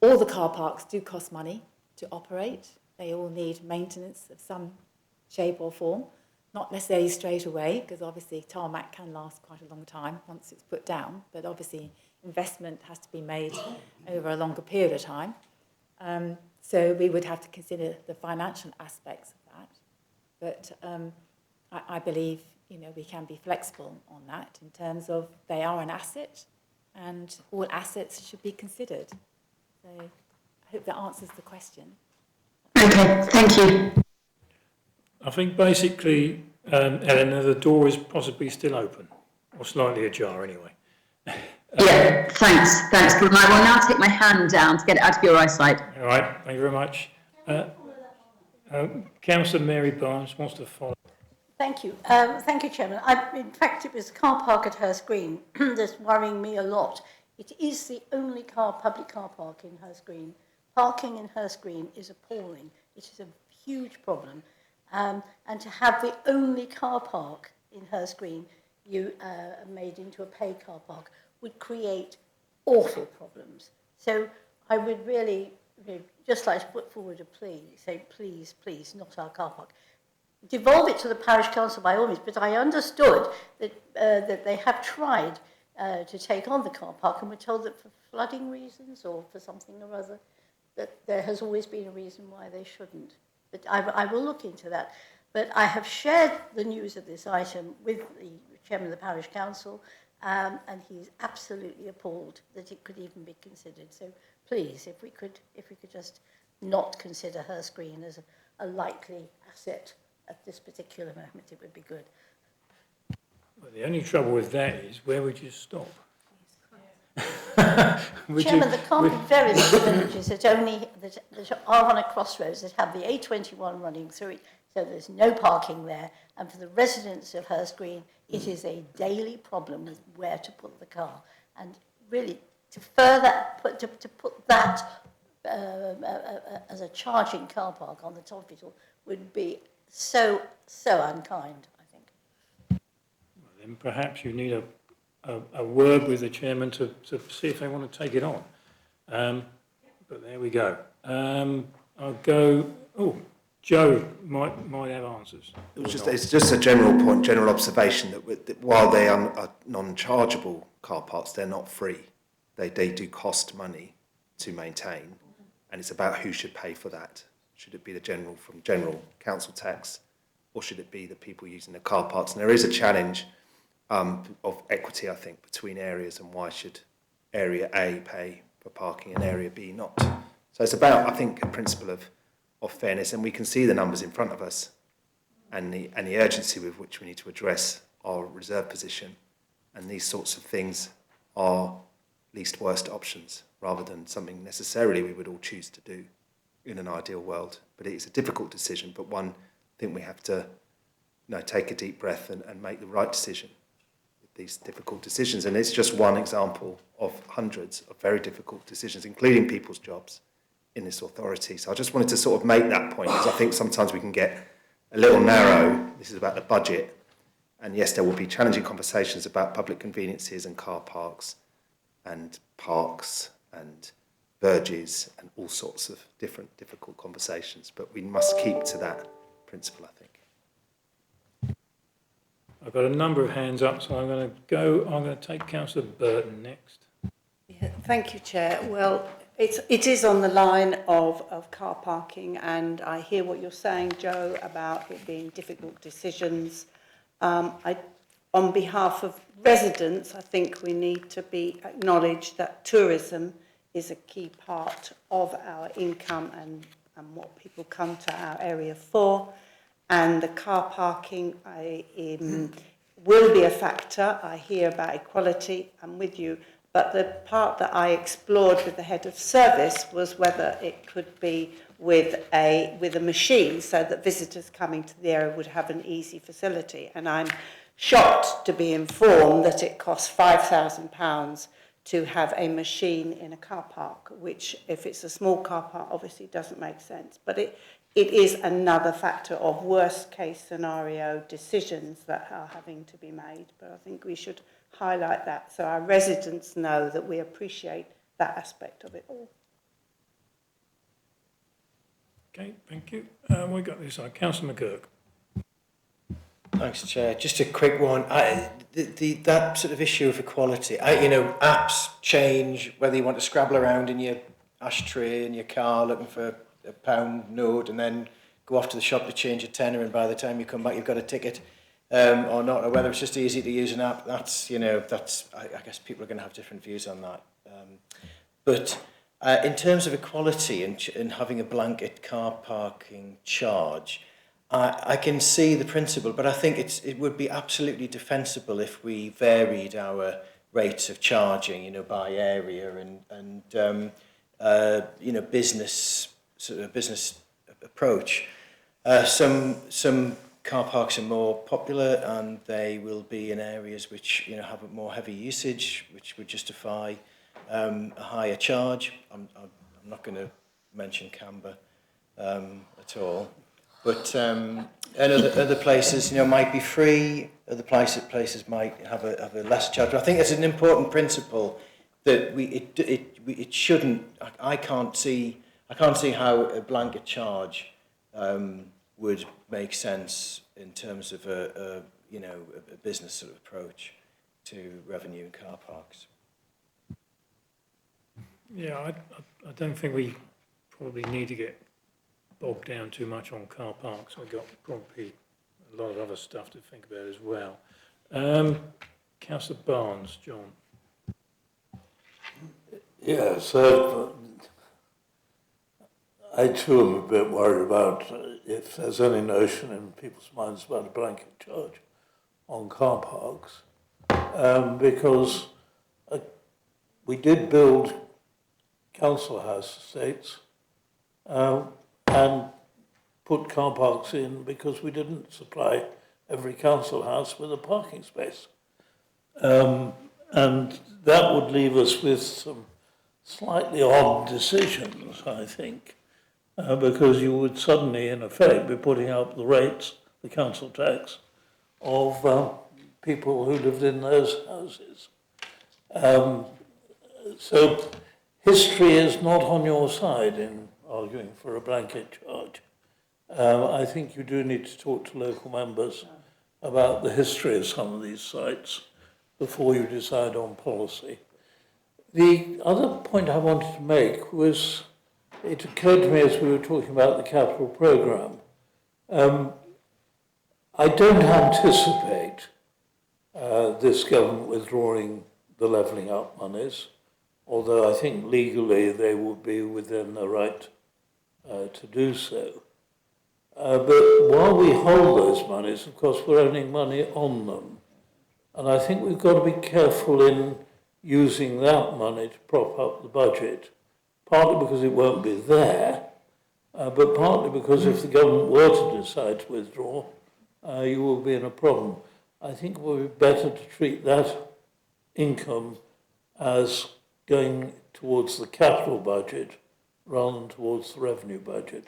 S2: all the car parks do cost money to operate. They all need maintenance of some shape or form, not necessarily straight away, because obviously tarmac can last quite a long time once it's put down, but obviously investment has to be made over a longer period of time. So we would have to consider the financial aspects of that. But I believe we can be flexible on that in terms of they are an asset and all assets should be considered. So I hope that answers the question.
S14: Okay, thank you.
S1: I think basically, Eleanor, the door is possibly still open, or slightly ajar anyway.
S14: Yeah, thanks, Paul. I will now take my hand down to get it out of your eyesight.
S1: All right, thank you very much. Councillor Mary Barnes wants to follow.
S9: Thank you, Chairman. In fact, it was a car park at Hurst Green that's worrying me a lot. It is the only public car park in Hurst Green. Parking in Hurst Green is appalling. It is a huge problem. And to have the only car park in Hurst Green made into a paid car park would create awful problems. So I would really just like to put forward a plea, say please, not our car park. Devolve it to the parish council by all means, but I understood that they have tried to take on the car park, and we're told that for flooding reasons or for something or other, that there has always been a reason why they shouldn't. But I will look into that. But I have shared the news of this item with the chairman of the parish council, and he's absolutely appalled that it could even be considered. So please, if we could just not consider Hurst Green as a likely asset at this particular moment, it would be good.
S1: Well, the only trouble with that is, where would you stop?
S9: Chairman, there can't be very many villages that are on a crossroads that have the A21 running through it, so there's no parking there. And for the residents of Hurst Green, it is a daily problem with where to put the car. And really, to put that as a charging car park on the top of it all would be so unkind, I think.
S1: Well, then perhaps you need a word with the chairman to see if they want to take it on. But there we go. I'll go. Oh, Joe might have answers.
S12: It's just a general point, general observation that while they are non-chargeable car parks, they're not free. They do cost money to maintain, and it's about who should pay for that. Should it be the general council tax, or should it be the people using the car parks? And there is a challenge of equity, I think, between areas, and why should Area A pay for parking and Area B not? So it's about, I think, a principle of fairness, and we can see the numbers in front of us and the urgency with which we need to address our reserve position, and these sorts of things are least worst options rather than something necessarily we would all choose to do in an ideal world. But it's a difficult decision, but one I think we have to take a deep breath and make the right decision with these difficult decisions. And it's just one example of hundreds of very difficult decisions, including people's jobs in this authority. So I just wanted to sort of make that point, because I think sometimes we can get a little narrow. This is about the budget, and yes, there will be challenging conversations about public conveniences and car parks and parks and verges and all sorts of different difficult conversations, but we must keep to that principle, I think.
S1: I've got a number of hands up, so I'm going to take Councillor Burton next.
S5: Yeah, thank you, Chair. Well, it is on the line of car parking, and I hear what you're saying, Joe, about it being difficult decisions. On behalf of residents, I think we need to acknowledge that tourism is a key part of our income and what people come to our area for. And the car parking will be a factor. I hear about equality, I'm with you. But the part that I explored with the head of service was whether it could be with a machine, so that visitors coming to the area would have an easy facility. And I'm shocked to be informed that it costs £5,000 to have a machine in a car park, which, if it's a small car park, obviously doesn't make sense. But it is another factor of worst case scenario decisions that are having to be made. But I think we should highlight that so our residents know that we appreciate that aspect of it all.
S1: Okay, thank you. We got this on Councillor McGurk.
S6: Thanks, Chair. Just a quick one. That sort of issue of equality, apps change, whether you want to scrabble around in your ashtray in your car looking for a £1 note and then go off to the shop to change a tenner, and by the time you come back you've got a ticket or not, or whether it's just easy to use an app. I guess people are going to have different views on that. But in terms of equality and having a blanket car parking charge, I can see the principle, but I think it would be absolutely defensible if we varied our rates of charging, by area and business approach. Some car parks are more popular, and they will be in areas which have a more heavy usage, which would justify a higher charge. I'm not going to mention Canberra at all. But other places, might be free. Other places might have a less charge. But I think it's an important principle that it shouldn't. I can't see how a blanket charge would make sense in terms of a business sort of approach to revenue in car parks.
S1: Yeah, I don't think we probably need to get bogged down too much on car parks. We've got probably a lot of other stuff to think about as well. Councillor Barnes, John.
S8: Yeah, so I too am a bit worried about if there's any notion in people's minds about a blanket charge on car parks, because we did build council house estates and put car parks in because we didn't supply every council house with a parking space. And that would leave us with some slightly odd decisions, I think, because you would suddenly, in effect, be putting up the rates, the council tax, of people who lived in those houses. So history is not on your side in arguing for a blanket charge. I think you do need to talk to local members about the history of some of these sites before you decide on policy. The other point I wanted to make was, it occurred to me as we were talking about the capital programme, I don't anticipate this government withdrawing the levelling up monies, although I think legally they would be within the right to do so. But while we hold those monies, of course, we're earning money on them. And I think we've got to be careful in using that money to prop up the budget, partly because it won't be there, but partly because if the government were to decide to withdraw, you will be in a problem. I think it would be better to treat that income as going towards the capital budget rather than towards the revenue budget.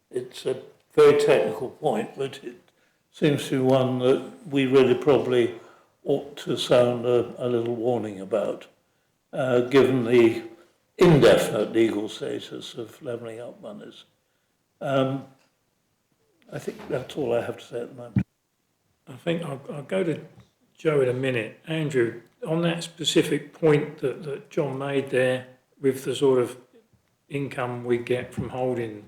S8: It's a very technical point, but it seems to be one that we really probably ought to sound a little warning about, given the indefinite legal status of levelling up monies. I think that's all I have to say at the moment.
S1: I think I'll go to Joe in a minute. Andrew, on that specific point that John made there with the sort of income we get from holding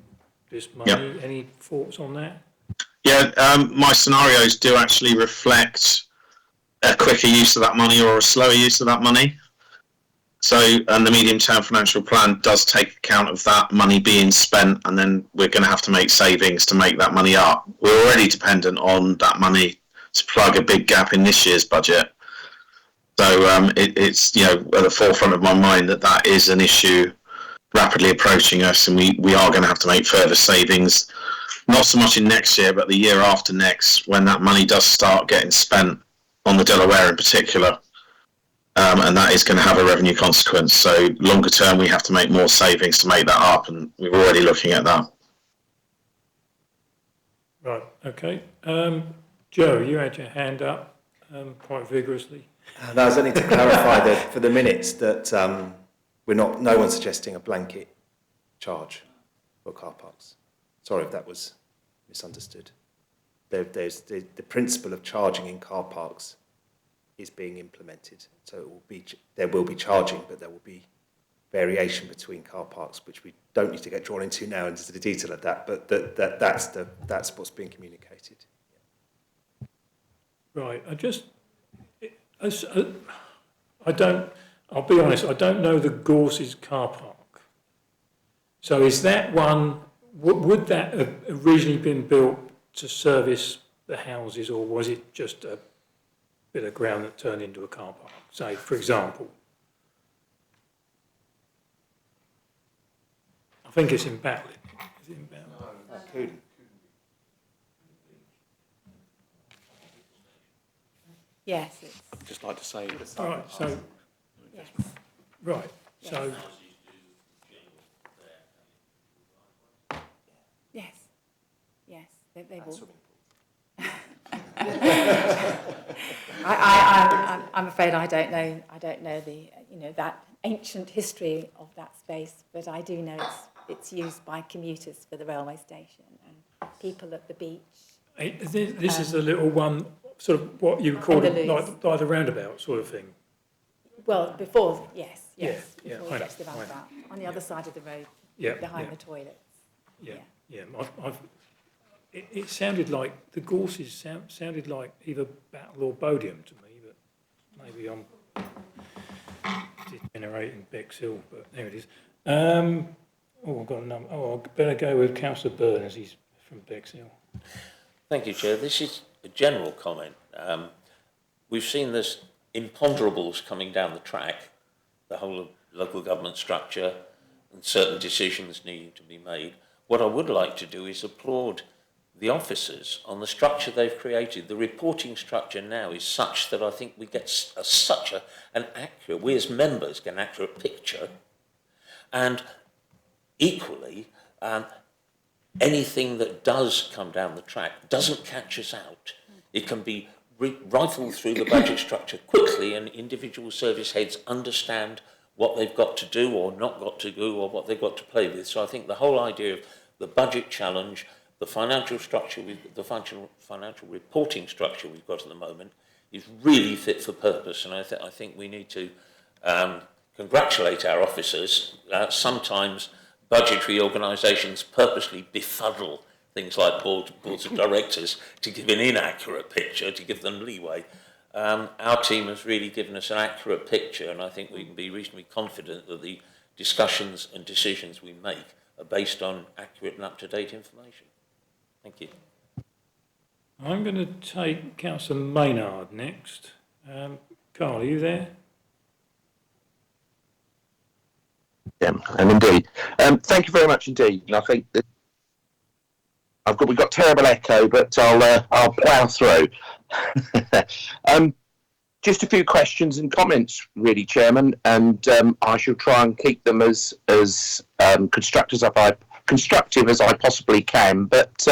S1: this money, any thoughts on that?
S10: Yeah, my scenarios do actually reflect a quicker use of that money or a slower use of that money. So, and the medium-term financial plan does take account of that money being spent, and then we're going to have to make savings to make that money up. We're already dependent on that money to plug a big gap in this year's budget. So it's, you know, at the forefront of my mind that is an issue rapidly approaching us, and we are going to have to make further savings, not so much in next year, but the year after next, when that money does start getting spent on the Delaware in particular. And that is going to have a revenue consequence. So longer term, we have to make more savings to make that up, and we're already looking at that.
S1: Right, okay. Joe, you had your hand up quite vigorously.
S12: No, I was only to clarify that for the minutes that no one's suggesting a blanket charge for car parks. Sorry if that was misunderstood. There's the principle of charging in car parks is being implemented. So there will be charging, but there will be variation between car parks, which we don't need to get drawn into now into the detail of that, but that's what's being communicated.
S1: Right, I'll be honest, I don't know the Gorses car park. So is that one, would that have originally been built to service the houses, or was it just a bit of ground that turned into a car park, say, for example? I think it's in Batley. Is it in Batley?
S12: No,
S2: Yes, it's,
S15: I'd just like to say...
S1: Right, so...
S2: yes.
S1: Right, so...
S2: Yes, yes, they will. I'm afraid I don't know the that ancient history of that space, but I do know it's used by commuters for the railway station and people at the beach.
S1: This is a little one, sort of what you call it, by the roundabout sort of thing.
S2: Well, before, yes,
S1: Yeah,
S2: before we get to the roundabout, on the other side of the road, behind the toilets.
S1: Yeah. It sounded like, the Gorses sounded like either Battle or Bodiam to me, but maybe I'm degenerating Bexhill, but there it is. I've got a number. I better go with Councillor Byrne, as he's from Bexhill.
S7: Thank you, Chair. This is a general comment. We've seen this imponderables coming down the track, the whole of local government structure and certain decisions needing to be made. What I would like to do is applaud the officers on the structure they've created. The reporting structure now is such that I think we get an accurate, we as members get an accurate picture, and equally, anything that does come down the track doesn't catch us out. It can be rifled through the budget structure quickly, and individual service heads understand what they've got to do or not got to do, or what they've got to play with. So I think the whole idea of the budget challenge, the financial structure, the financial reporting structure we've got at the moment is really fit for purpose, and I think we need to congratulate our officers. Sometimes budgetary organisations purposely befuddle things like boards of directors to give an inaccurate picture, to give them leeway. Our team has really given us an accurate picture, and I think we can be reasonably confident that the discussions and decisions we make are based on accurate and up-to-date information. Thank you.
S1: I'm going to take Councillor Maynard next. Carl, are you there?
S3: Yeah, and indeed. Thank you very much indeed. And I think that we've got terrible echo, but I'll plough through. Just a few questions and comments, really, Chairman, and I shall try and keep them as constructive as I possibly can, but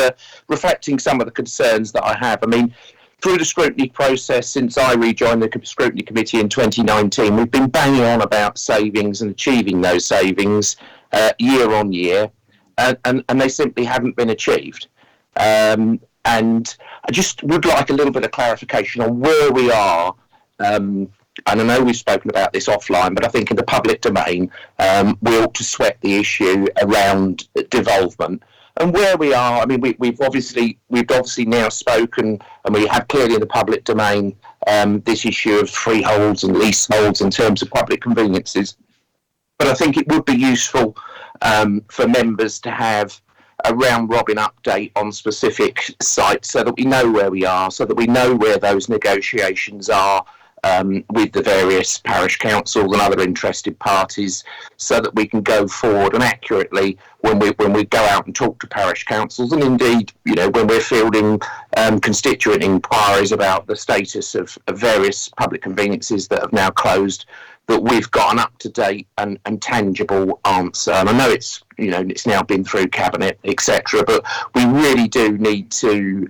S3: reflecting some of the concerns that I have. I mean, through the scrutiny process since I rejoined the Scrutiny Committee in 2019, we've been banging on about savings and achieving those savings year on year, and they simply haven't been achieved. And I just would like a little bit of clarification on where we are. And I know we've spoken about this offline, but I think in the public domain, we ought to sweat the issue around devolvement and where we are. I mean, we've obviously now spoken, and we have clearly in the public domain this issue of freeholds and leaseholds in terms of public conveniences. But I think it would be useful for members to have a round-robin update on specific sites so that we know where we are, so that we know where those negotiations are with the various parish councils and other interested parties, so that we can go forward and accurately when we go out and talk to parish councils, and indeed, when we're fielding constituent inquiries about the status of various public conveniences that have now closed, that we've got an up-to-date and tangible answer. And I know it's now been through cabinet, etc., but we really do need to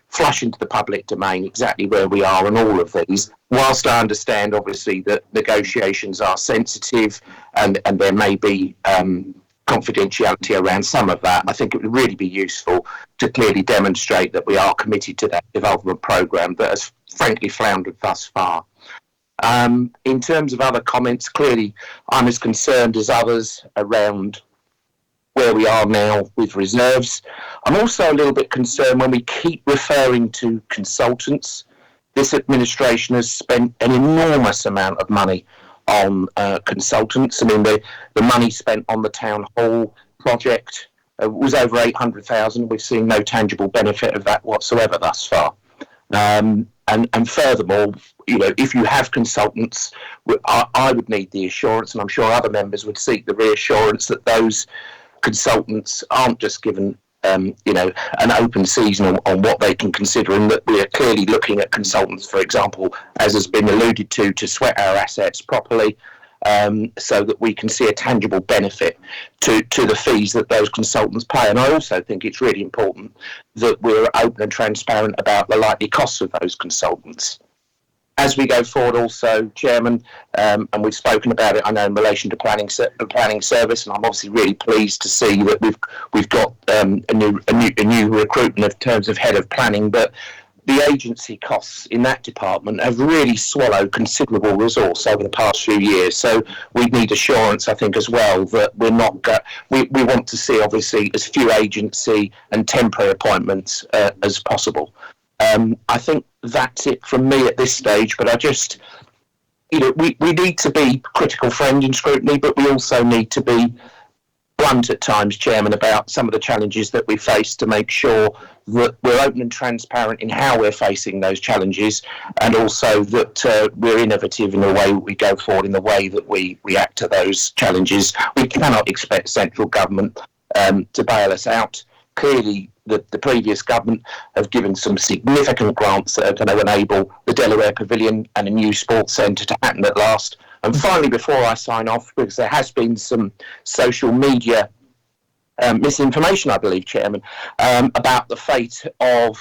S3: flush into the public domain exactly where we are on all of these. Whilst I understand, obviously, that negotiations are sensitive and there may be confidentiality around some of that, I think it would really be useful to clearly demonstrate that we are committed to that development programme that has frankly floundered thus far. In terms of other comments, clearly I'm as concerned as others around where we are now with reserves. I'm also a little bit concerned when we keep referring to consultants. This administration has spent an enormous amount of money on consultants. I mean, the money spent on the town hall project was over 800,000. We've seen no tangible benefit of that whatsoever thus far. And furthermore, if you have consultants, I would need the assurance, and I'm sure other members would seek the reassurance that those consultants aren't just given, an open season on what they can consider, and that we are clearly looking at consultants, for example, as has been alluded to sweat our assets properly, so that we can see a tangible benefit to the fees that those consultants pay. And I also think it's really important that we're open and transparent about the likely costs of those consultants. As we go forward also, Chairman, and we've spoken about it, I know, in relation to planning service, and I'm obviously really pleased to see that we've got a new recruitment in terms of head of planning, but the agency costs in that department have really swallowed considerable resource over the past few years. So we need assurance, I think, as well, that we're not we want to see, obviously, as few agency and temporary appointments as possible. I think that's it from me at this stage, but I just, we need to be critical friend in scrutiny, but we also need to be blunt at times, Chairman, about some of the challenges that we face to make sure that we're open and transparent in how we're facing those challenges, and also that we're innovative in the way we go forward, in the way that we react to those challenges. We cannot expect central government to bail us out. Clearly, the previous government have given some significant grants that are going to enable the Delaware Pavilion and a new sports centre to happen at last. And finally, before I sign off, because there has been some social media misinformation, I believe, Chairman, about the fate of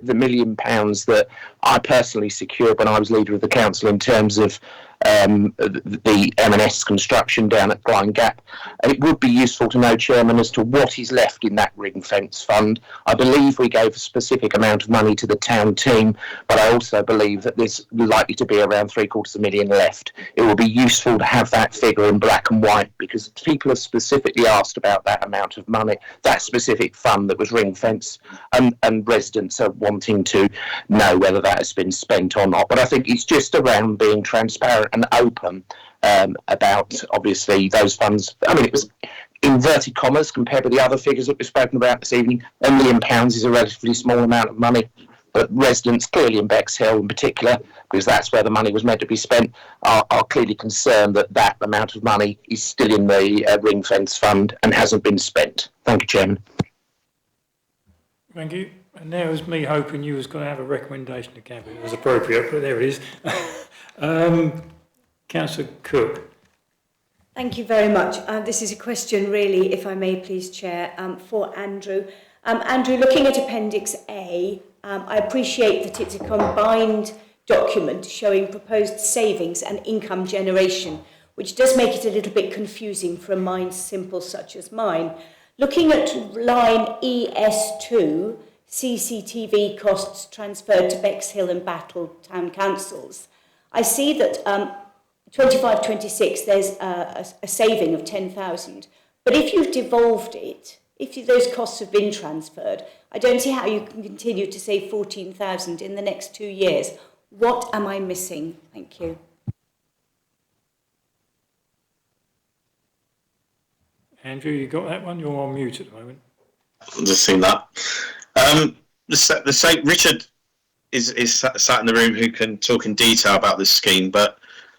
S3: the £1 million that I personally secured when I was leader of the council in terms of the M&S construction down at Blind Gap. And it would be useful to know, Chairman, as to what is left in that ring fence fund. I believe we gave a specific amount of money to the town team, but I also believe that there's likely to be around $750,000 left. It will be useful to have that figure in black and white, because people have specifically asked about that amount of money, that specific fund that was ring fence, and residents are wanting to know whether that has been spent or not. But I think it's just around being transparent and open about, obviously, those funds. I mean, it was inverted commas compared with the other figures that we've spoken about this evening. £1 million is a relatively small amount of money, but residents clearly in Bexhill in particular, because that's where the money was meant to be spent, are clearly concerned that that amount of money is still in the ring fence fund and hasn't been spent. Thank you, Chairman.
S1: Thank you. And there was me hoping you was going to have a recommendation to Cabinet. It was appropriate, but there it is. Councillor Cook.
S15: Thank you very much. This is a question, really, if I may please, Chair, for Andrew. Andrew, looking at Appendix A, I appreciate that it's a combined document showing proposed savings and income generation, which does make it a little bit confusing for a mind simple such as mine. Looking at line ES2, CCTV costs transferred to Bexhill and Battle Town Councils, I see that 25-26 there's a saving of 10,000. But if you've devolved it, if those costs have been transferred, I don't see how you can continue to save 14,000 in the next 2 years. What am I missing? Thank you.
S1: Andrew, you got that one? You're on mute at the moment.
S10: I've just seen that. Richard is sat in the room who can talk in detail about this scheme, but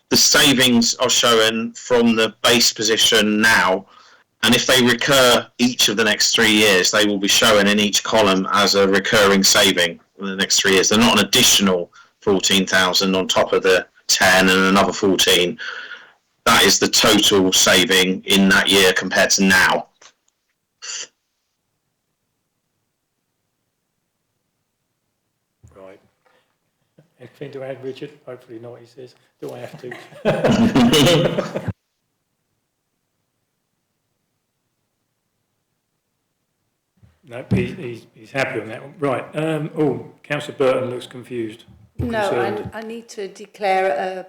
S10: the savings are shown from the base position now, and if they recur each of the next 3 years, they will be shown in each column as a recurring saving in the next 3 years. They're not an additional 14,000 on top of the 10 and another 14. That is the total saving in that year compared to now.
S1: Right. Anything to add, Richard? Hopefully not, he says. Do I have to? No, he's happy on that one. Right. Councillor Burton looks confused.
S16: No, I need to declare a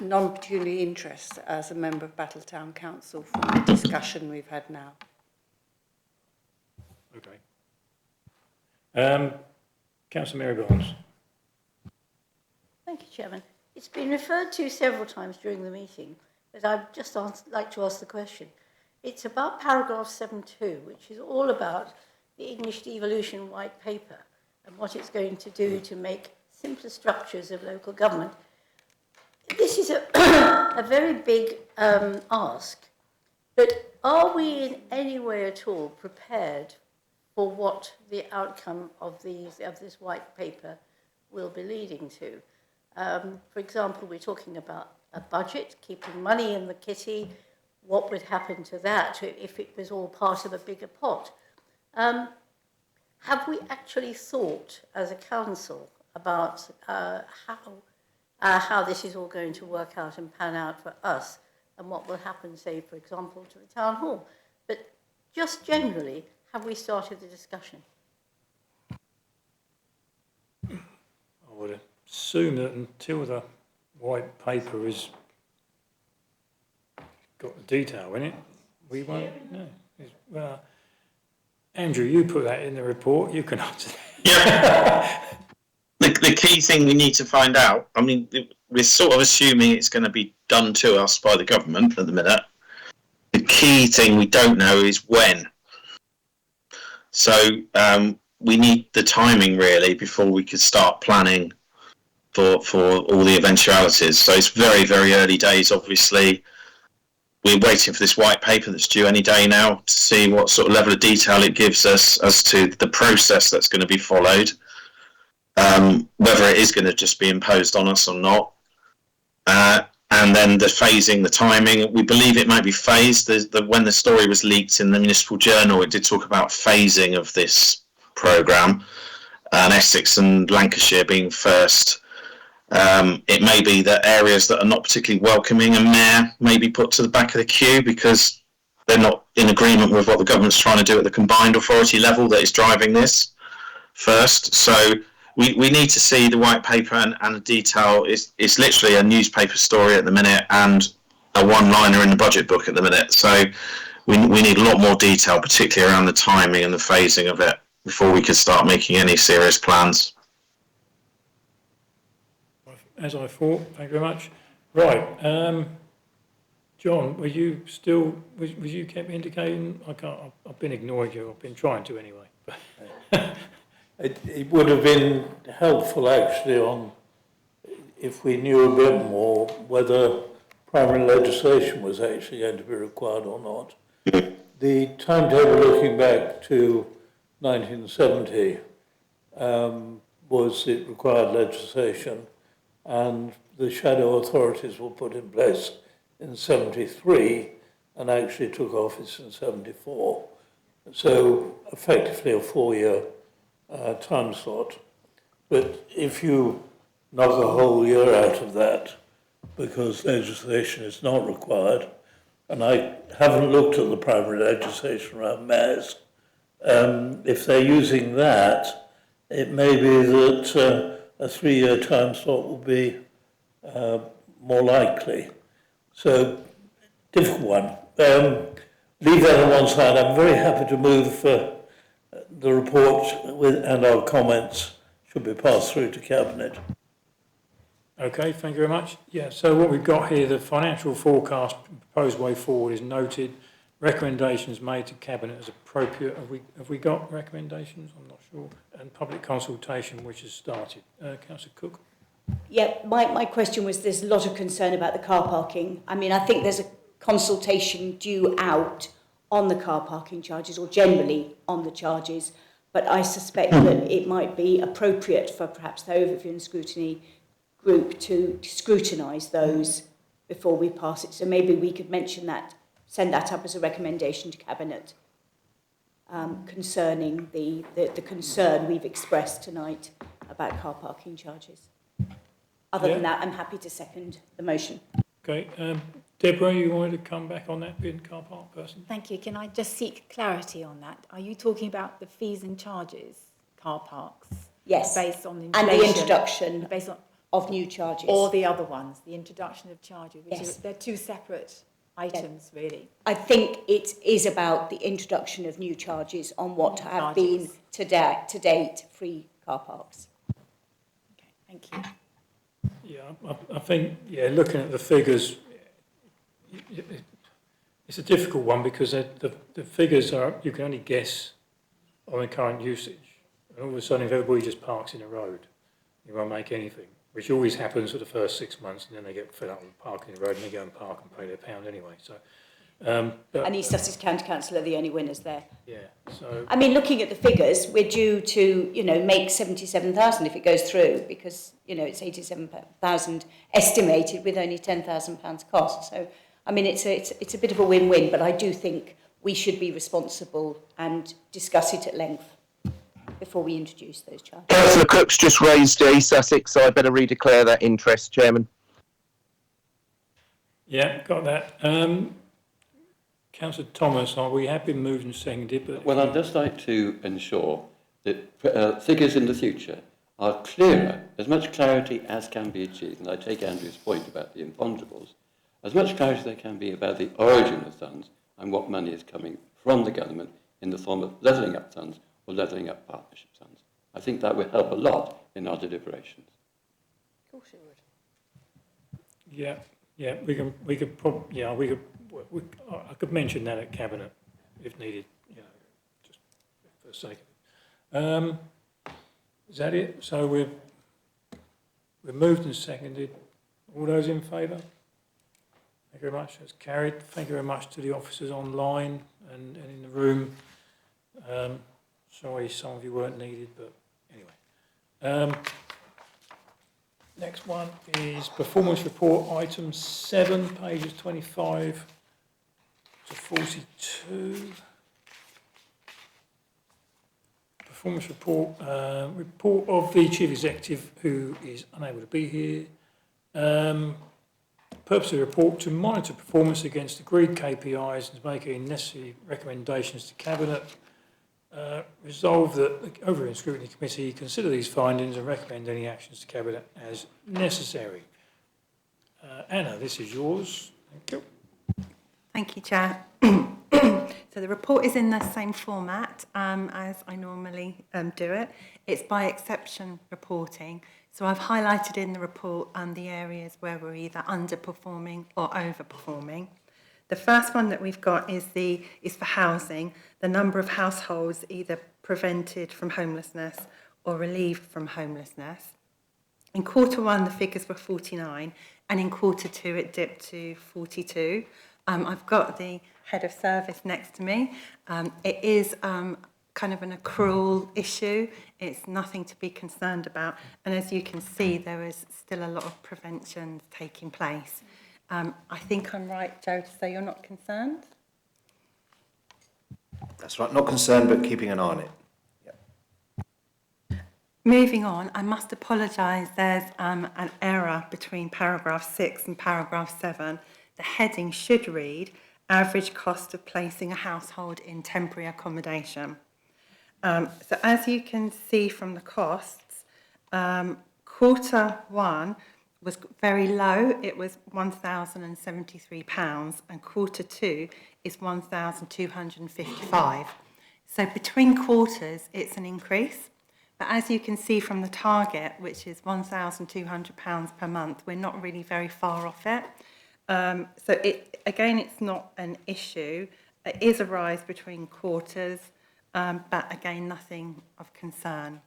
S16: non-pecuniary interest as a member of Battle Town Council from the discussion we've had now.
S1: Okay. Councillor Mary Barnes.
S17: Thank you, Chairman. It's been referred to several times during the meeting, but I'd just like to ask the question. It's about paragraph 7.2, which is all about the English devolution white paper and what it's going to do to make simpler structures of local government. This is a very big ask, but are we in any way at all prepared for what the outcome of this white paper will be leading to? For example, we're talking about a budget, keeping money in the kitty. What would happen to that if it was all part of a bigger pot? Have we actually thought as a council about how this is all going to work out and pan out for us, and what will happen, say, for example, to the town hall? But just generally, have we started the discussion?
S1: I would assume that until the white paper has got the detail in it, we won't know. Well, Andrew, you put that in the report. You can answer that.
S10: Yeah. The key thing we need to find out, I mean, we're sort of assuming it's going to be done to us by the government at the minute. The key thing we don't know is when. So we need the timing, really, before we could start planning for all the eventualities. So it's very, very early days, obviously. We're waiting for this white paper that's due any day now to see what sort of level of detail it gives us as to the process that's going to be followed. Whether it is going to just be imposed on us or not. And then the phasing, the timing, we believe it might be phased. When the story was leaked in the Municipal Journal, it did talk about phasing of this programme, and Essex and Lancashire being first. It may be that areas that are not particularly welcoming a mayor may be put to the back of the queue because they're not in agreement with what the government's trying to do at the combined authority level that is driving this first. So we need to see the white paper and the detail. It's literally a newspaper story at the minute and a one-liner in the budget book at the minute. So we need a lot more detail, particularly around the timing and the phasing of it, before we could start making any serious plans.
S1: As I thought, thank you very much. Right, John, were you still, was you kept indicating, I've been ignoring you, I've been trying to anyway.
S8: It would have been helpful actually on, if we knew a bit more, whether primary legislation was actually going to be required or not. The timetable looking back to 1970 was it required legislation, and the shadow authorities were put in place in 73 and actually took office in 74. So effectively a 4-year time slot. But if you knock a whole year out of that because legislation is not required, and I haven't looked at the primary legislation around mayors, if they're using that, it may be that a 3-year time slot will be more likely. So, difficult one. Leave that on one side. I'm very happy to move the report and our comments should be passed through to Cabinet.
S1: Okay, thank you very much. Yeah, so what we've got here, the financial forecast proposed way forward is noted. Recommendations made to Cabinet as appropriate. Have we got recommendations? I'm not sure. And public consultation which has started. Councillor Cook.
S15: Yeah, my question was, there's a lot of concern about the car parking. I mean, I think there's a consultation due out on the car parking charges, or generally on the charges, but I suspect that it might be appropriate for perhaps the overview and scrutiny group to scrutinise those before we pass it. So maybe we could mention that, send that up as a recommendation to Cabinet concerning the concern we've expressed tonight about car parking charges. Other than that, I'm happy to second the motion.
S1: Okay, Deborah, you wanted to come back on that being car park person?
S2: Thank you. Can I just seek clarity on that? Are you talking about the fees and charges, car parks?
S15: Yes.
S2: Based on inflation?
S15: And the introduction
S2: based on,
S15: of new charges.
S2: or the other ones, the introduction of charges, which
S15: Yes.
S2: is, they're two separate items, really.
S15: I think it is about the introduction of new charges on what have been to date free car parks.
S2: Okay, thank you.
S1: Yeah, I think, yeah, looking at the figures, it's a difficult one because the figures are, you can only guess on the current usage. And all of a sudden, if everybody just parks in a road, you won't make anything, which always happens for the first 6 months, and then they get fed up with parking in the road and they go and park and pay their £1 anyway. So,
S15: and East Sussex County Council are the only winners there.
S1: Yeah, so...
S15: I mean, looking at the figures, we're due to, make 77,000 if it goes through, because, it's 87,000 estimated with only £10,000 cost. So, I mean, it's a bit of a win-win, but I do think we should be responsible and discuss it at length before we introduce those charges.
S3: Councillor Cook's just raised East Sussex, so I better redeclare that interest, Chairman.
S1: Yeah, got that. Councillor Thomas, we have been moved and seconded, but...
S4: Well, I'd just like to ensure that figures in the future are clearer, as much clarity as can be achieved, and I take Andrew's point about the imponderables, as much clarity as there can be about the origin of funds and what money is coming from the government in the form of levelling up funds or levelling up partnership funds. I think that would help a lot in our deliberations.
S16: Of course it would.
S1: Yeah, I could mention that at Cabinet if needed, just for the sake of it. Is that it? So we're moved and seconded. All those in favour? Thank you very much. That's carried. Thank you very much to the officers online and in the room. Sorry some of you weren't needed, but anyway. Next one is performance report, item 7, pages 25 to 42. performance report. Report of the Chief Executive, who is unable to be here. Purpose of the report to monitor performance against agreed KPIs and to make any necessary recommendations to Cabinet. Resolve that the Overhead and Scrutiny Committee consider these findings and recommend any actions to Cabinet as necessary. Anna, this is yours. Thank you.
S13: Thank you, Chair. So the report is in the same format as I normally do it. It's by exception reporting. So I've highlighted in the report the areas where we're either underperforming or overperforming. The first one that we've got is for housing, the number of households either prevented from homelessness or relieved from homelessness. In quarter one, the figures were 49, and in quarter two, it dipped to 42. I've got the head of service next to me. It is kind of an accrual issue. It's nothing to be concerned about. And as you can see, there is still a lot of prevention taking place. I think I'm right, Joe, to say you're not concerned?
S12: That's right, not concerned, but keeping an eye on it.
S13: Moving on, I must apologise, there's an error between paragraph 6 and paragraph 7. The heading should read, average cost of placing a household in temporary accommodation. So as you can see from the costs, quarter one was very low, it was £1,073, and quarter two is £1,255. So between quarters, it's an increase. But as you can see from the target, which is £1,200 per month, we're not really very far off it. So it's not an issue. It is a rise between quarters, but again, nothing of concern.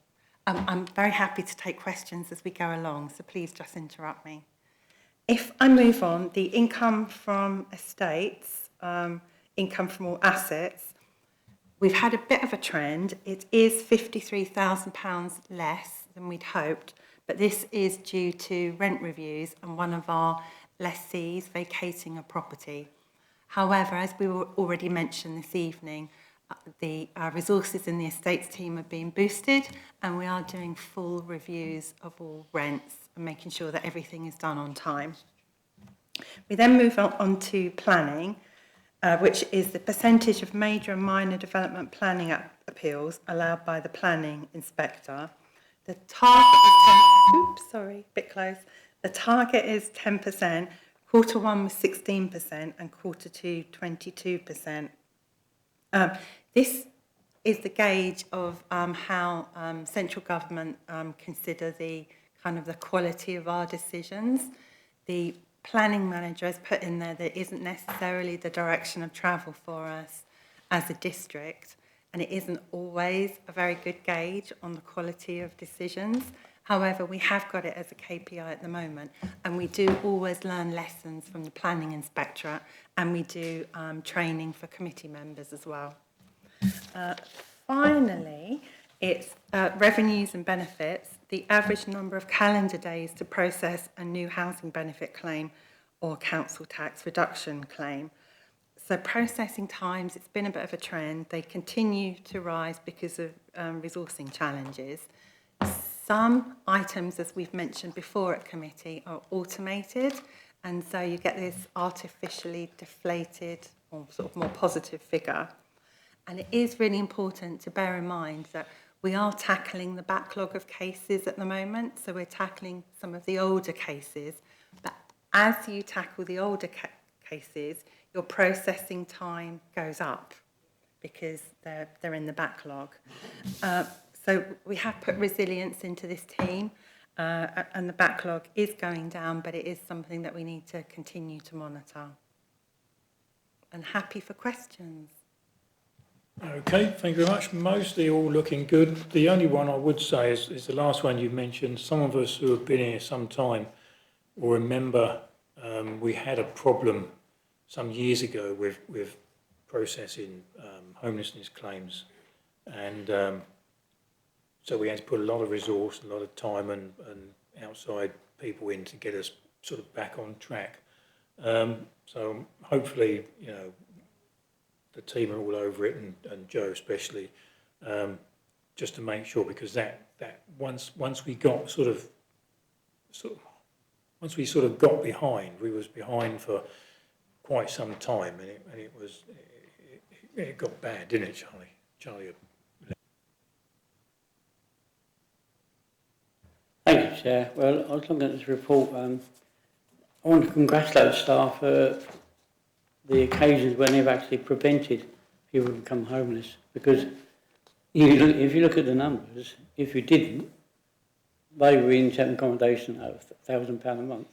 S13: I'm very happy to take questions as we go along, so please just interrupt me. If I move on, the income from estates, income from all assets, we've had a bit of a trend. It is £53,000 less than we'd hoped, but this is due to rent reviews and one of our lessees vacating a property. However, as we were already mentioned this evening, the resources in the estates team are being boosted and we are doing full reviews of all rents and making sure that everything is done on time. We then move on to planning, which is the percentage of major and minor development planning appeals allowed by the planning inspector. The target is The target is 10%. Quarter one was 16% and quarter two 22%. This is the gauge of how central government consider the quality of our decisions. The planning manager has put in there that isn't necessarily the direction of travel for us as a district, and it isn't always a very good gauge on the quality of decisions. However, we have got it as a KPI at the moment, and we do always learn lessons from the planning inspectorate, and we do training for committee members as well. Finally, it's revenues and benefits, the average number of calendar days to process a new housing benefit claim or council tax reduction claim. So processing times, it's been a bit of a trend. They continue to rise because of resourcing challenges. Some items, as we've mentioned before at committee, are automated, and so you get this artificially deflated or sort of more positive figure. And it is really important to bear in mind that we are tackling the backlog of cases at the moment, so we're tackling some of the older cases, but as you tackle the older cases, your processing time goes up because they're in the backlog. So we have put resilience into this team, and the backlog is going down, but it is something that we need to continue to monitor. And happy for questions.
S1: Okay, thank you very much. Mostly all looking good. The only one I would say is the last one you mentioned. Some of us who have been here some time will remember we had a problem some years ago with processing homelessness claims, and so we had to put a lot of resource, a lot of time and outside people in to get us sort of back on track. So hopefully, the team are all over it, and Joe especially, just to make sure, because that once we got once we sort of got behind, we was behind for quite some time, and it got bad, didn't it, Charlie?
S11: Thank you, Chair. Well, I was looking at this report. I want to congratulate staff for the occasions when they've actually prevented people from becoming homeless, because if you look at the numbers, if you didn't, they were in temporary accommodation at £1,000 a month,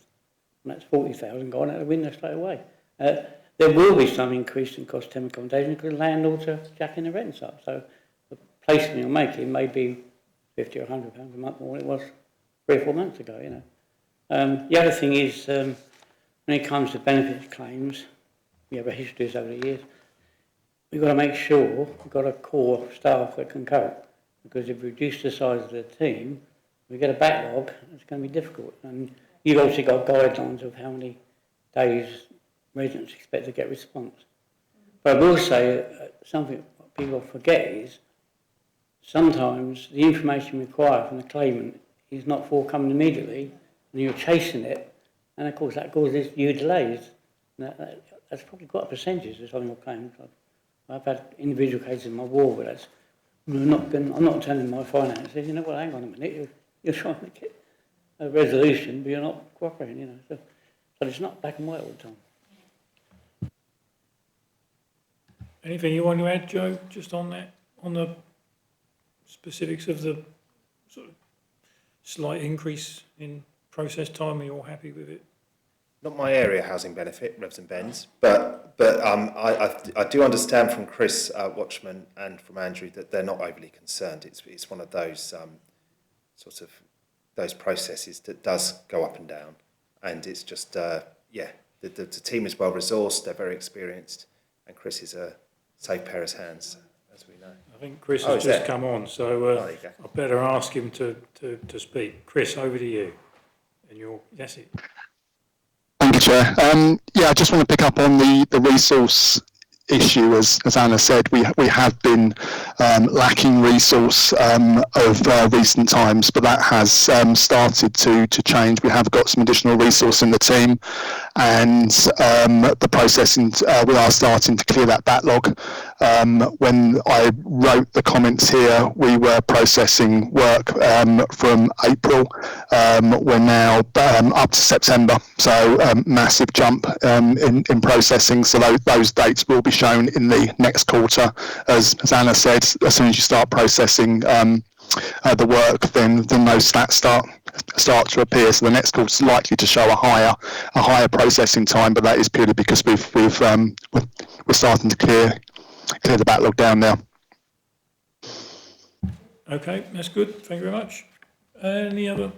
S11: and that's 40,000 gone out the window straight away. There will be some increase in cost of temporary accommodation because landlords are jacking the rents up. So the placement you're making may be £50 or £100 a month more than it was 3 or 4 months ago. You know. The other thing is when it comes to benefits claims, we have a history of this over the years. We've got to make sure we've got a core staff that can cope, because if we reduce the size of the team, we get a backlog, it's going to be difficult. And you've obviously got guidelines of how many days residents expect to get response. But I will say something people forget is sometimes the information required from the claimant is not forthcoming immediately, and you're chasing it, and of course that causes you delays. That's probably quite a percentage of something of claims. I've had individual cases in my ward where that's, I'm not telling my finances, you know, well, hang on a minute, you're trying to get a resolution, but you're not cooperating, you know. So it's not black and white all the time.
S1: Anything you want to add, Joe, just on that, on the specifics of the sort of slight increase in process time? Are you all happy with it?
S12: Not my area housing benefit, Revs and Bens, but I do understand from Chris Watchman and from Andrew that they're not overly concerned. It's one of those sort of those processes that does go up and down, and it's just the team is well resourced, they're very experienced, and Chris is a safe pair of hands, as we know.
S1: I think Chris has just come on, so I better ask him to speak. Chris, over to you. And that's it.
S18: Thank you, Chair. I just want to pick up on the resource issue. As Anna said, we have been lacking resource of recent times, but that has started to change. We have got some additional resource in the team, and the processing, we are starting to clear that backlog. When I wrote the comments here, we were processing work from April. We're now up to September, so massive jump in processing. So those dates will be shown in the next quarter. As Anna said, as soon as you start processing the work, then those stats start to appear. So the next quarter is likely to show a higher processing time, but that is purely because we're starting to clear the backlog down now.
S1: Okay, that's good. Thank you very much. Any other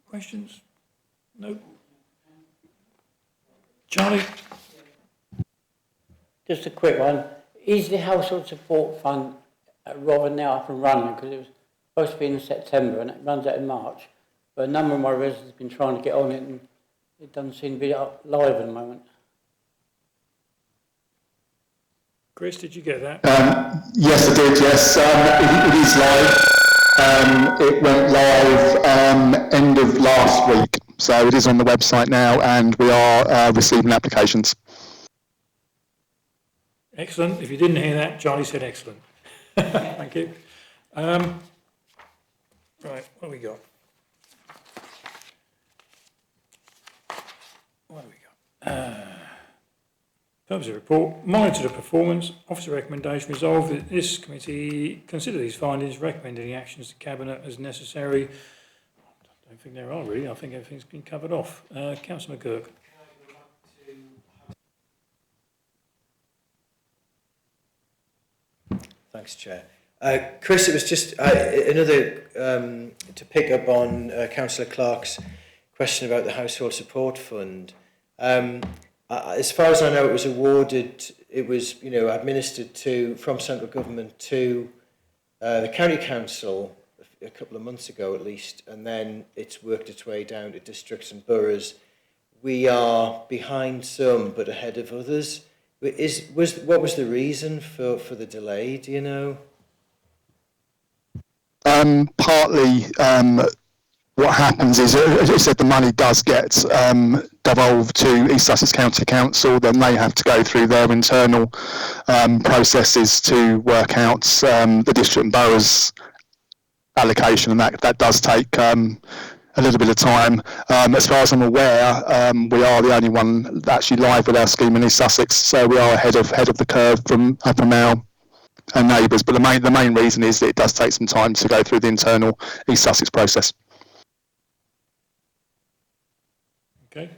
S1: questions? No. Charlie?
S11: Just a quick one. Is the Household Support Fund rather now up and running? Because it was supposed to be in September and it runs out in March. But a number of my residents have been trying to get on it and it doesn't seem to be up live at the moment.
S1: Chris, did you get that?
S18: Yes, I did, yes. It is live. It went live end of last week. So it is on the website now and we are receiving applications.
S1: Excellent. If you didn't hear that, Charlie said excellent. Thank you. Right, what have we got? Purpose of report, monitor the performance, officer recommendation, resolve that this committee consider these findings, recommend any actions to Cabinet as necessary. I don't think there are really, I think everything's been covered off. Councillor McGurk.
S6: Thanks, Chair. Chris, it was just another, to pick up on Councillor Clark's question about the Household Support Fund. As far as I know, it was awarded, it was, administered from central government to the county council a couple of months ago at least, and then it's worked its way down to districts and boroughs. We are behind some, but ahead of others. What was the reason for the delay, do you know?
S18: Partly, what happens is, as I said, the money does get devolved to East Sussex County Council. Then they have to go through their internal processes to work out the district and boroughs allocation, and that does take a little bit of time. As far as I'm aware, we are the only one actually live with our scheme in East Sussex, so we are ahead of the curve from our neighbours. But the main reason is that it does take some time to go through the internal East Sussex process.
S1: Okay.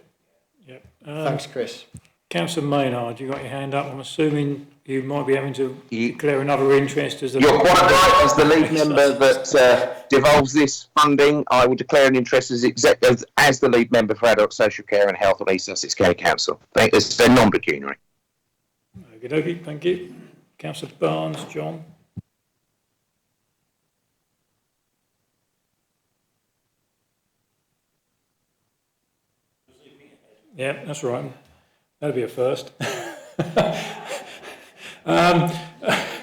S1: Yep.
S6: Thanks, Chris.
S1: Councillor Maynard, you got your hand up. I'm assuming you might be having to declare another interest as the...
S3: You're quite right. As the lead member that devolves this funding, I will declare an interest as the lead member for adult social care and health on East Sussex County Council. It's non-pecuniary.
S1: Okay, thank you. Councillor Barnes, John. Yeah, that's right. That'd be a first. Right,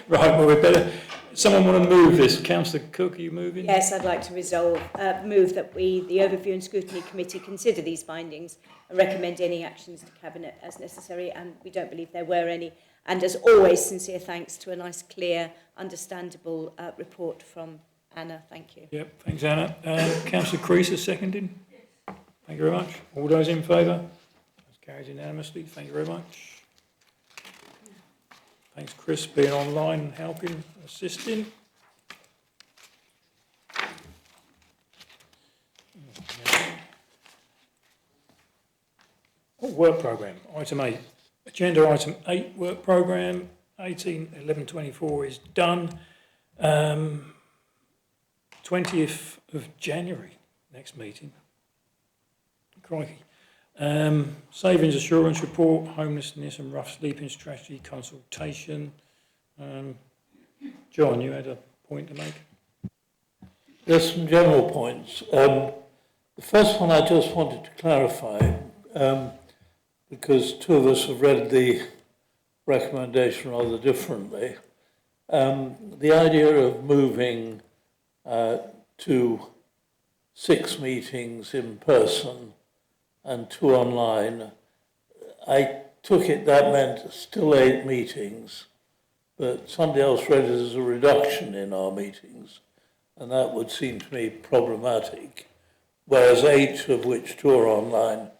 S1: well, we better... Someone want to move this? Councillor Cook, are you moving?
S15: Yes, I'd like to move that the Overview and Scrutiny Committee consider these findings and recommend any actions to Cabinet as necessary, and we don't believe there were any. And as always, sincere thanks to a nice, clear, understandable report from Anna. Thank you.
S1: Yep, thanks, Anna. Councillor Creaser, seconding. Thank you very much. All those in favour? That's carried unanimously. Thank you very much. Thanks, Chris, being online and helping, assisting. Oh, work programme, item 8. Agenda item 8, work programme, 18/11/24 is done. 20th of January, next meeting. Crikey. Savings assurance report, homelessness and rough sleeping strategy consultation. John, you had a point to make?
S8: There's some general points. The first one I just wanted to clarify, because two of us have read the recommendation rather differently. The idea of moving to 6 meetings in person and 2 online, I took it that meant still 8 meetings, but somebody else read it as a reduction in our meetings, and that would seem to me problematic, whereas 8 of which 2 are online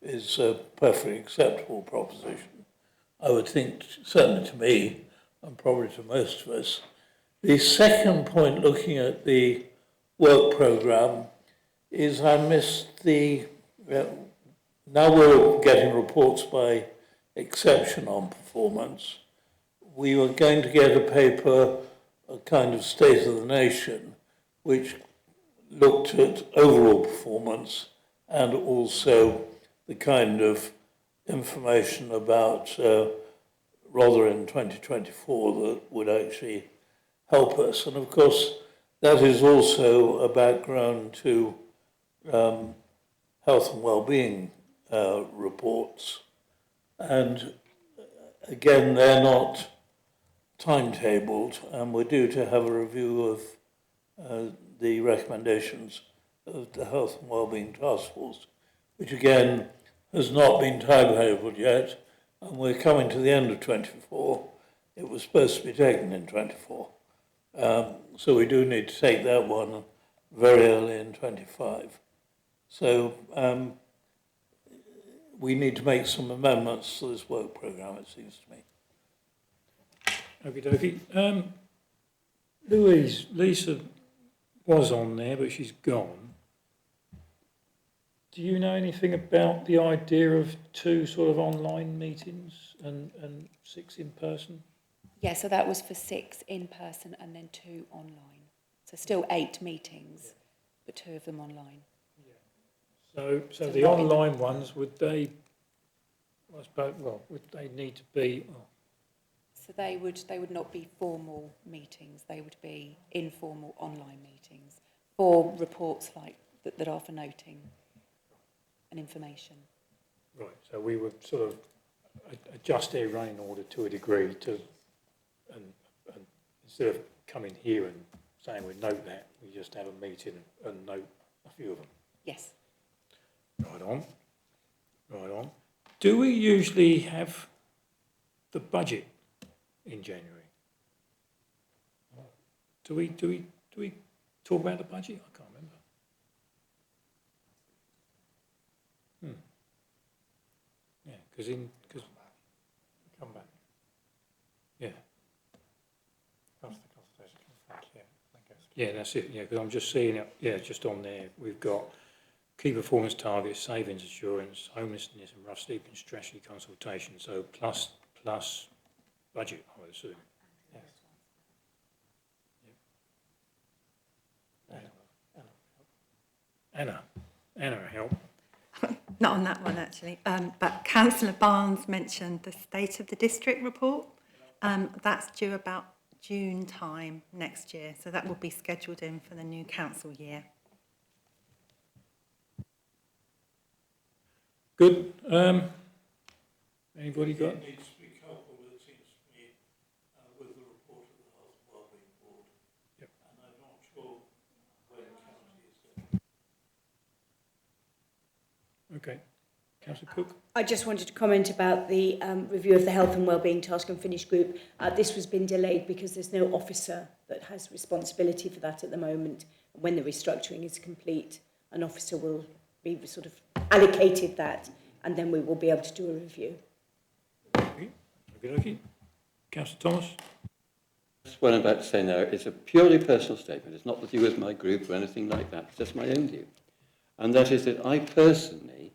S8: is a perfectly acceptable proposition. I would think, certainly to me, and probably to most of us. The second point, looking at the work programme, is I missed the... now we're getting reports by exception on performance. We were going to get a paper, a kind of State of the Nation, which looked at overall performance and also the kind of information about, rather in 2024, that would actually help us. And of course, that is also a background to health and well-being reports. And again, they're not timetabled, and we're due to have a review of the recommendations of the Health and Wellbeing Task Force, which again has not been timetabled yet, and we're coming to the end of 24. It was supposed to be taken in 24. So we do need to take that one very early in 25. So we need to make some amendments to this work programme, it seems to me.
S1: Okie dokie. Lisa was on there, but she's gone. Do you know anything about the idea of 2 sort of online meetings and 6 in person?
S2: Yeah, so that was for 6 in person and then 2 online. So still 8 meetings, but 2 of them online.
S1: Yeah. So the online ones, would they, I suppose, well, would they need to be... Oh.
S2: So they would not be formal meetings, they would be informal online meetings for reports like that are for noting and information.
S1: Right, so we would sort of adjust our running order to a degree to, and instead of coming here and saying we note that, we just have a meeting and note a few of them.
S15: Yes.
S1: Right on. Right on. Do we usually have the budget in January? Do we talk about the budget? I can't remember. Yeah, because come back. Yeah. Yeah, that's it. Yeah, because I'm just seeing it. Yeah, just on there, we've got key performance targets, savings assurance, homelessness and rough sleeping strategy consultation. So plus budget, I would assume. Yeah. Anna, help.
S13: Not on that one, actually. But Councillor Barnes mentioned the State of the District report. That's due about June time next year, so that will be scheduled in for the new council year.
S1: Good. Anybody got?
S8: It needs to be coupled, it seems to me, with the report of the Health and Wellbeing Board.
S1: Yep.
S8: And I'm not sure where the county is going.
S1: Okay. Councillor Cook?
S15: I just wanted to comment about the review of the Health and Wellbeing Task and Finish Group. This has been delayed because there's no officer that has responsibility for that at the moment. When the restructuring is complete, an officer will be sort of allocated that, and then we will be able to do a review.
S1: Okay. Councillor Thomas?
S4: What I'm about to say now is a purely personal statement. It's not to do with my group or anything like that. It's just my own view. And that is that I personally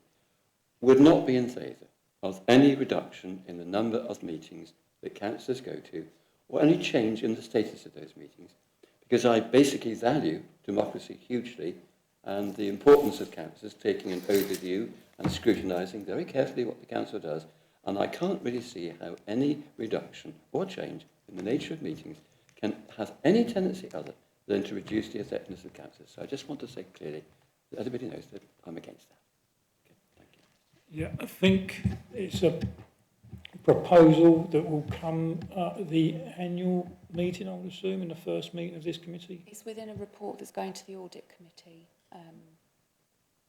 S4: would not be in favour of any reduction in the number of meetings that councillors go to, or any change in the status of those meetings, because I basically value democracy hugely and the importance of councillors taking an overview and scrutinising very carefully what the council does, and I can't really see how any reduction or change in the nature of meetings can have any tendency other than to reduce the effectiveness of councillors. So I just want to say clearly that everybody knows that I'm against that.
S1: Yeah, I think it's a proposal that will come at the annual meeting, I would assume, in the first meeting of this committee.
S2: It's within a report that's going to the audit committee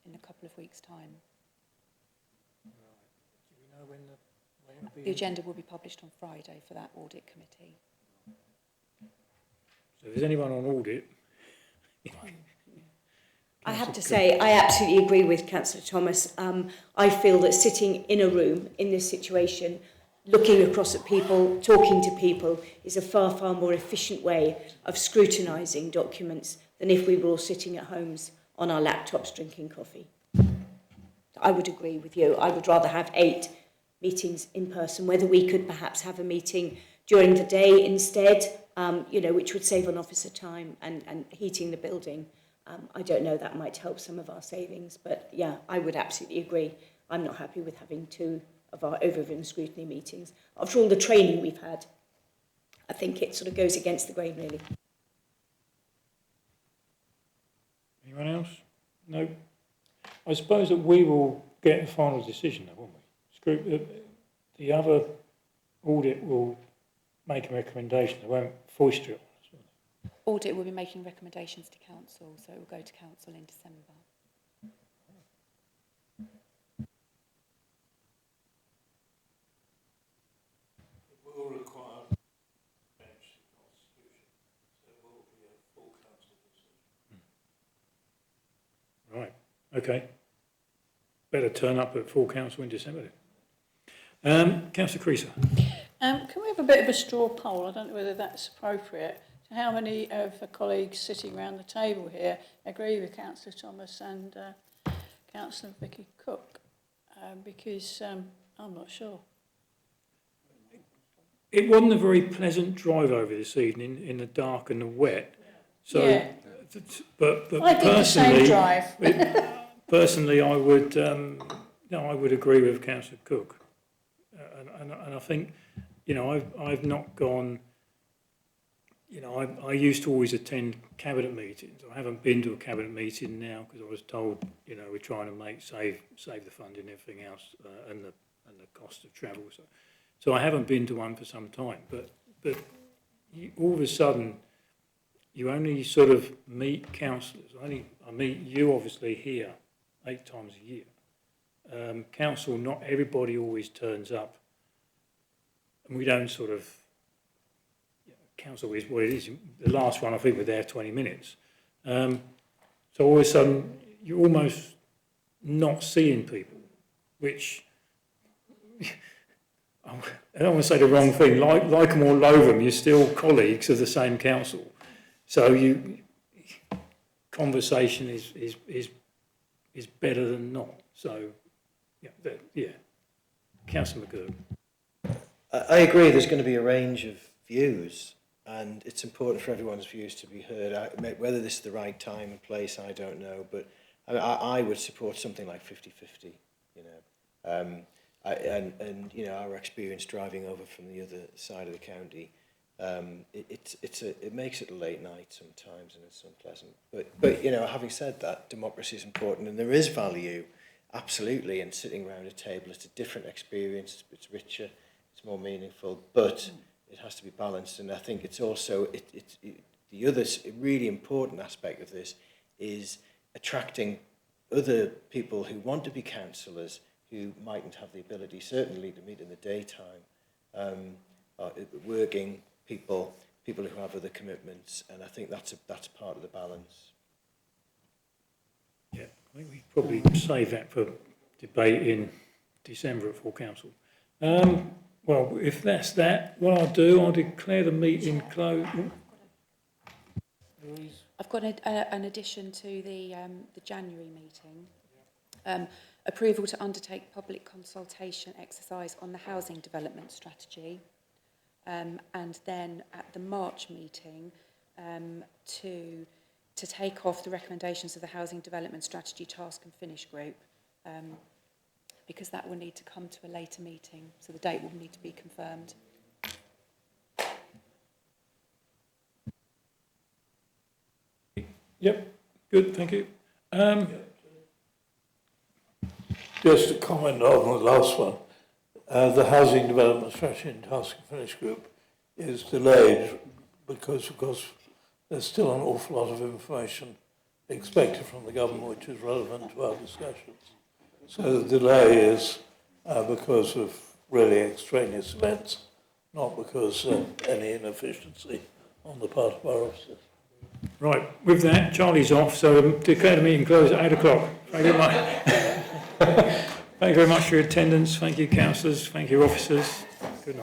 S2: in a couple of weeks' time.
S1: Do we know when it'll be?
S2: The agenda will be published on Friday for that audit committee.
S1: So if there's anyone on audit...
S15: I have to say, I absolutely agree with Councillor Thomas. I feel that sitting in a room in this situation, looking across at people, talking to people, is a far, far more efficient way of scrutinising documents than if we were all sitting at homes on our laptops drinking coffee. I would agree with you. I would rather have 8 meetings in person, whether we could perhaps have a meeting during the day instead, which would save on officer time and heating the building. I don't know, that might help some of our savings, but yeah, I would absolutely agree. I'm not happy with having 2 of our overview and scrutiny meetings. After all the training we've had, I think it sort of goes against the grain, really.
S1: Anyone else? No? I suppose that we will get a final decision, though, won't we? The other audit will make a recommendation. They won't foist it.
S2: Audit will be making recommendations to council, so it will go to council in December.
S8: It will require change to the constitution, so it will be a full council decision.
S1: Right, okay. Better turn up at full council in December then. Councillor Creaser.
S9: Can we have a bit of a straw poll? I don't know whether that's appropriate. How many of the colleagues sitting around the table here agree with Councillor Thomas and Councillor Vicky Cook? Because I'm not sure.
S1: It wasn't a very pleasant drive over this evening in the dark and the wet. So,
S9: yeah.
S1: But
S9: I did the same drive.
S1: Personally, I would agree with Councillor Cook, and I think, I've not gone. I used to always attend cabinet meetings. I haven't been to a cabinet meeting now because I was told, we're trying to save the funding and everything else, and the cost of travel. So I haven't been to one for some time. But all of a sudden, you only sort of meet councillors. I meet you obviously here 8 times a year. Council, not everybody always turns up, and we don't sort of. Council is what it is. The last one, I think, we're there 20 minutes. So all of a sudden, you're almost not seeing people, which I don't want to say the wrong thing. Like them or loathe them, you're still colleagues of the same council. So conversation is better than not. So yeah, Councillor McGurk.
S6: I agree. There's going to be a range of views, and it's important for everyone's views to be heard. Whether this is the right time and place, I don't know, but I would support something like 50-50. You know, and you know, our experience driving over from the other side of the county, it makes it a late night sometimes, and it's unpleasant. But you know, having said that, democracy is important, and there is value, absolutely, in sitting around a table. It's a different experience. It's richer. It's more meaningful, but it has to be balanced. And I think it's also the other really important aspect of this is attracting other people who want to be councillors who mightn't have the ability, certainly, to meet in the daytime, working people who have other commitments, and I think that's part of the balance.
S1: Yeah, I think we probably save that for debate in December at full council. Well, if that's that, what I'll do, I'll declare the meeting closed.
S19: I've got an addition to the January meeting. Approval to undertake public consultation exercise on the housing development strategy. And then at the March meeting, to take off the recommendations of the Housing Development Strategy Task and Finish Group, because that will need to come to a later meeting, so the date will need to be confirmed.
S1: Yep, good, thank you.
S8: Just a comment on the last one. The Housing Development Strategy and Task and Finish Group is delayed because, of course, there's still an awful lot of information expected from the government which is relevant to our discussions. So the delay is because of really extraneous events, not because of any inefficiency on the part of our officers.
S1: Right, with that, Charlie's off, so declare the meeting closed at 8 o'clock. Thank you very much. Thank you very much for your attendance. Thank you, councillors. Thank you, officers.